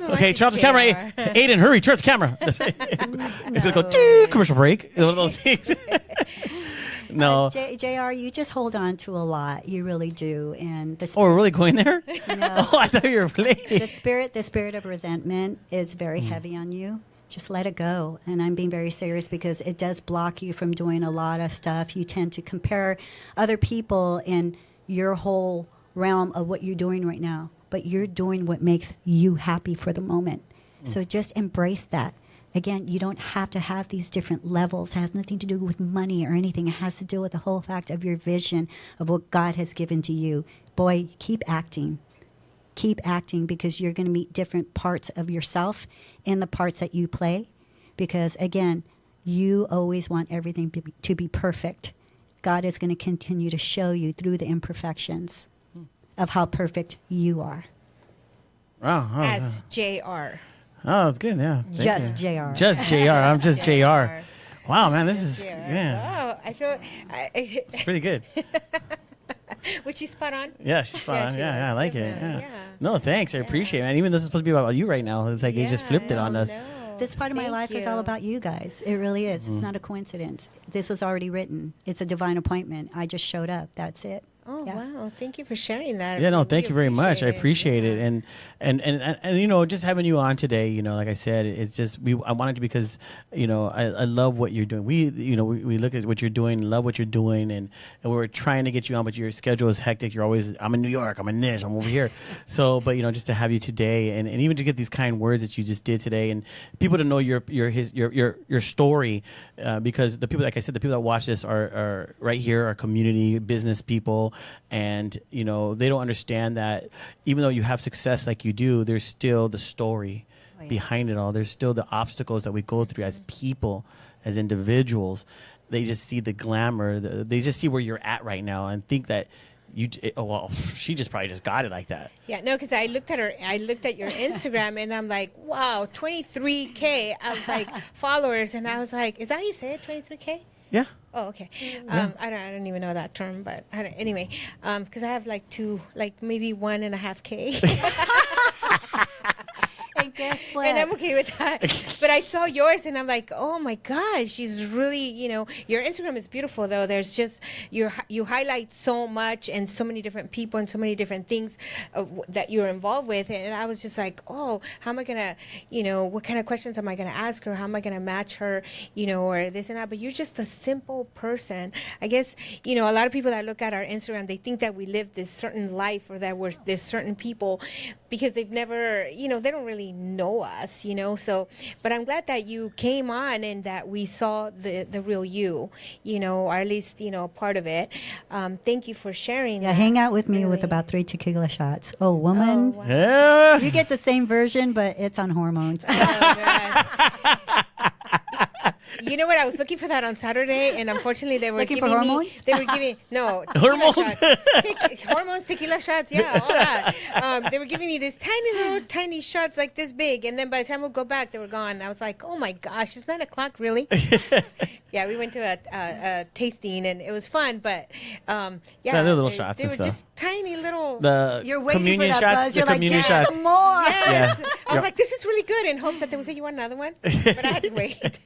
move on Okay, to turn off the camera. JR. Aiden, hurry, turn off the camera. It's gonna go commercial break. One of those things. No. JR, you just hold on to a lot. You really do. And the Oh, we're really going there? No. Oh, I thought you were playing. the spirit of resentment is very heavy on you. Just let it go. And I'm being very serious, because it does block you from doing a lot of stuff. You tend to compare other people in your whole realm of what you're doing right now, but you're doing what makes you happy for the moment. So just embrace that. Again, you don't have to have these different levels. It has nothing to do with money or anything. It has to do with the whole fact of your vision of what God has given to you. Boy, keep acting. Keep acting, because you're going to meet different parts of yourself in the parts that you play. Because again, you always want everything to be perfect. God is going to continue to show you through the imperfections of how perfect you are. Wow. Oh, As JR. oh, it's good. Yeah. Thank Just you. JR. Just JR. I'm just JR. JR. Wow, man, this is JR. yeah. Wow, I feel. It's pretty good. Was she spot on? Yeah, she's spot on. she Yeah, was. yeah, I like it. Definitely. Yeah. Yeah. No, thanks. I appreciate it. And even this is supposed to be about you right now. It's like they just flipped it on us. This part of my Thank life is all you. about you guys. It really is. It's not a coincidence. This was already written. It's a divine appointment. I just showed up. That's it. Oh Yeah. wow! Thank you for sharing that. Yeah, no, We thank you very much. I appreciate Yeah. it, and you know, just having you on today, you know, like I said, it's just I wanted to because you know I love what you're doing. We look at what you're doing, love what you're doing, and we're trying to get you on, but your schedule is hectic. You're always I'm in New York, I'm in this, I'm over here. So, but you know, just to have you today, and even to get these kind words that you just did today, and people to know your story, because the people, like I said, the people that watch this are right here, are community business people. And, you know, they don't understand that even though you have success like you do, there's still the story behind it all. There's still the obstacles that we go through as people, as individuals. They just see the glamour. They just see where you're at right now and think that well, she just probably just got it like that. Yeah, no, because I looked at your Instagram, and I'm like, wow, 23K. I was like, followers, and I was like, is that how you say it, 23K? Yeah. Oh, okay. I don't even know that term, but anyway, because I have maybe 1.5K. And guess what? And I'm okay with that. But I saw yours, and I'm like, oh my gosh, she's really, you know, your Instagram is beautiful though. There's just you highlight so much and so many different people and so many different things that you're involved with, and I was just like, oh, how am I gonna, you know, what kind of questions am I gonna ask her? How am I gonna match her, you know, or this and that? But you're just a simple person. I guess, you know, a lot of people that look at our Instagram, they think that we live this certain life or that we're this certain people because they've never, you know, they don't really know us, you know. So, but I'm glad that you came on and that we saw the real you, you know, or at least, you know, part of it. Thank you for sharing. Yeah, that. hang out with me with Really. about 3 tequila shots. Oh, woman. Oh, wow. Yeah. You get the same version, but it's on hormones. Oh, God. You know what? I was looking for that on Saturday, and unfortunately, they were Looking for giving me. hormones? They were giving tequila Hormones? shots. Hormones, tequila shots, yeah, all that. They were giving me these tiny shots like this big, and then by the time we go back, they were gone. I was like, oh my gosh, it's 9:00, really? Yeah, we went to a tasting, and it was fun, but yeah, Yeah, they're little shots They and were stuff. just tiny little. The You're waiting communion for that shots. buzz. The You're like, communion yes, shots. some more. Yes. Yeah. I was like, this is really good, in hopes that they would say, you want another one? But I had to wait.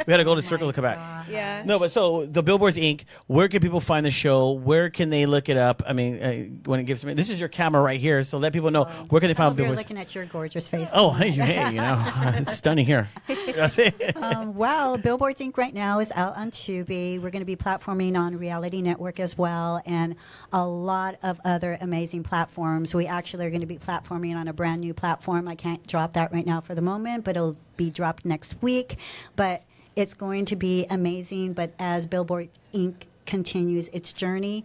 We had to go to Circle to come back. Yeah. No, but so the Billboards Inc. Where can people find the show? Where can they look it up? I mean, when it gives me, this is your camera right here, so let people know where can they I find hope you're Billboards. looking at your gorgeous face. Oh, hey, you know, it's stunning here. That's it. Well, Billboards Inc. right now is out on Tubi. We're going to be platforming on Reality Network as well, and a lot of other amazing platforms. We actually are going to be platforming on a brand new platform. I can't drop that right now for the moment, but it'll be dropped next week. But it's going to be amazing. But as Billboard Inc. continues its journey,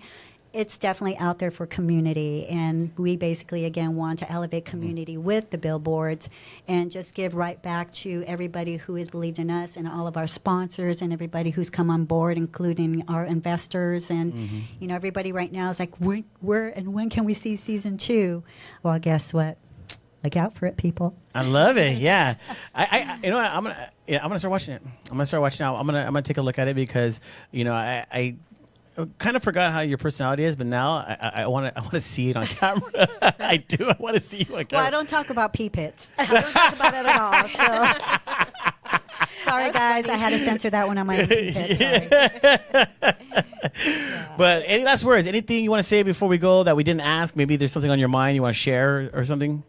it's definitely out there for community, and we basically again want to elevate community with the billboards and just give right back to everybody who has believed in us and all of our sponsors and everybody who's come on board, including our investors. And you know, everybody right now is like, when can we see season 2? Well, guess what? Look out for it, people. I love it. Yeah, I you know what? I'm gonna start watching it. I'm gonna start watching it now. I'm gonna take a look at it because you know I kind of forgot how your personality is, but now I want to see it on camera. I do. I want to see you on camera. Well, I don't talk about pee pits. I don't talk about it at all. So. Sorry, guys. I had to censor that one on my pee pit. Sorry. But any last words? Anything you want to say before we go that we didn't ask? Maybe there's something on your mind you want to share or something?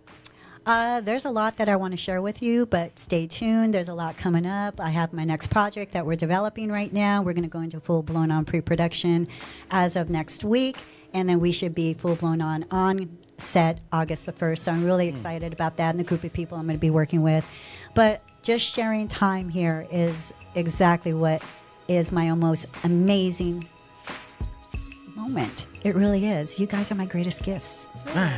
There's a lot that I want to share with you, but stay tuned. There's a lot coming up. I have my next project that we're developing right now. We're going to go into full-blown on pre-production as of next week, and then we should be full-blown on set August the 1st. So I'm really excited about that and the group of people I'm going to be working with. But just sharing time here is exactly what is my most amazing moment. It really is. You guys are my greatest gifts.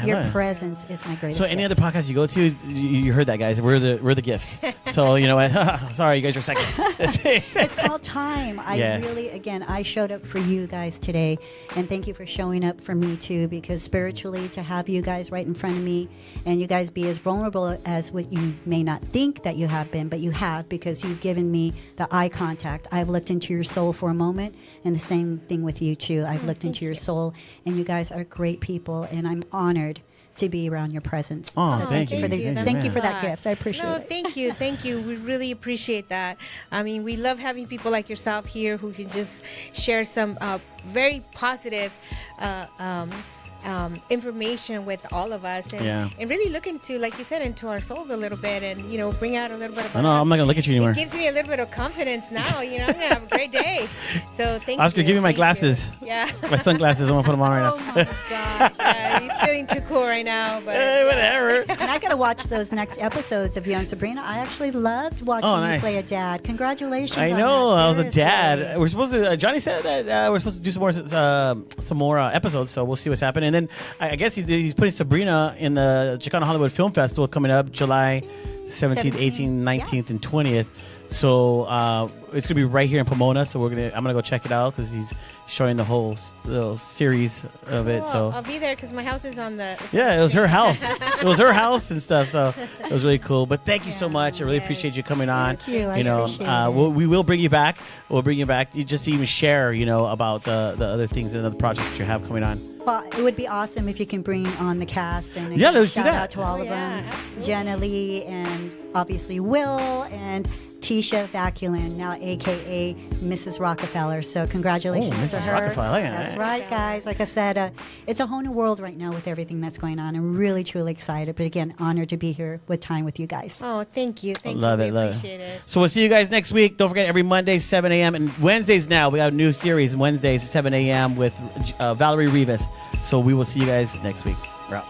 Your presence is my greatest So any gift. other podcast you go to, you heard that, guys. We're the gifts. So you know what? Sorry, you guys are second. It's called time. Yes. I showed up for you guys today, and thank you for showing up for me too, because spiritually, to have you guys right in front of me and you guys be as vulnerable as what you may not think that you have been, but you have, because you've given me the eye contact. I've looked into your soul for a moment, and the same thing with you too. I've looked into your soul, and you guys are great people, and I'm honored to be around your presence. Oh, So thank you. for Thank you, thank you for that man. gift. I appreciate No, it. thank you. We really appreciate that. I mean, we love having people like yourself here who can just share some very positive information with all of us, and really look into, like you said, into our souls a little bit, and bring out a little bit of. I know, I'm not gonna look at you anymore. It gives me a little bit of confidence now. I'm gonna have a great day. So thank you. Oscar, give me my Thank you. glasses. Yeah. My sunglasses. I'm gonna put them on right now. Oh my gosh, yeah, he's feeling too cool right now, but Hey, whatever. And I got to watch those next episodes of you and Sabrina. I actually loved watching Oh, nice. you play a dad. Congratulations. I on know. that. I was a Seriously. dad. We're supposed to. Johnny said that we're supposed to do some more episodes. So we'll see what's happening. And then I guess he's putting Sabrina in the Chicano Hollywood Film Festival coming up July 17th, 18th, 19th, and 20th. So it's gonna be right here in Pomona. So I'm gonna go check it out because he's showing the whole little series of it. Cool. So I'll be there because my house is on the. yeah, it was her house. It was her house and stuff. So it was really cool. But thank you so much. I really appreciate you coming on. Thank you. I appreciate it. We will bring you back. We'll bring you back just to even share, about the other things and other projects that you have coming on. Well, it would be awesome if you can bring on the cast and Yeah, again, let's do shout that. out to all of them, Jenna Lee and obviously Will and Tisha Vaculin, now AKA Mrs. Rockefeller. So congratulations Oh, to Mrs. her. Rockefeller, I like that. That's right, guys. Like I said, it's a whole new world right now with everything that's going on. I'm really, truly excited. But again, honored to be here with time with you guys. Oh, thank you. Love We it, love appreciate it. it. So we'll see you guys next week. Don't forget, every Monday, 7 a.m. And Wednesdays now, we have a new series. Wednesdays, 7 a.m. with Valerie Rivas. So we will see you guys next week. We're out.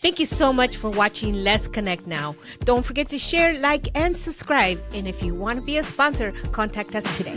Thank you so much for watching Let's Connect Now. Don't forget to share, like, and subscribe. And if you want to be a sponsor, contact us today.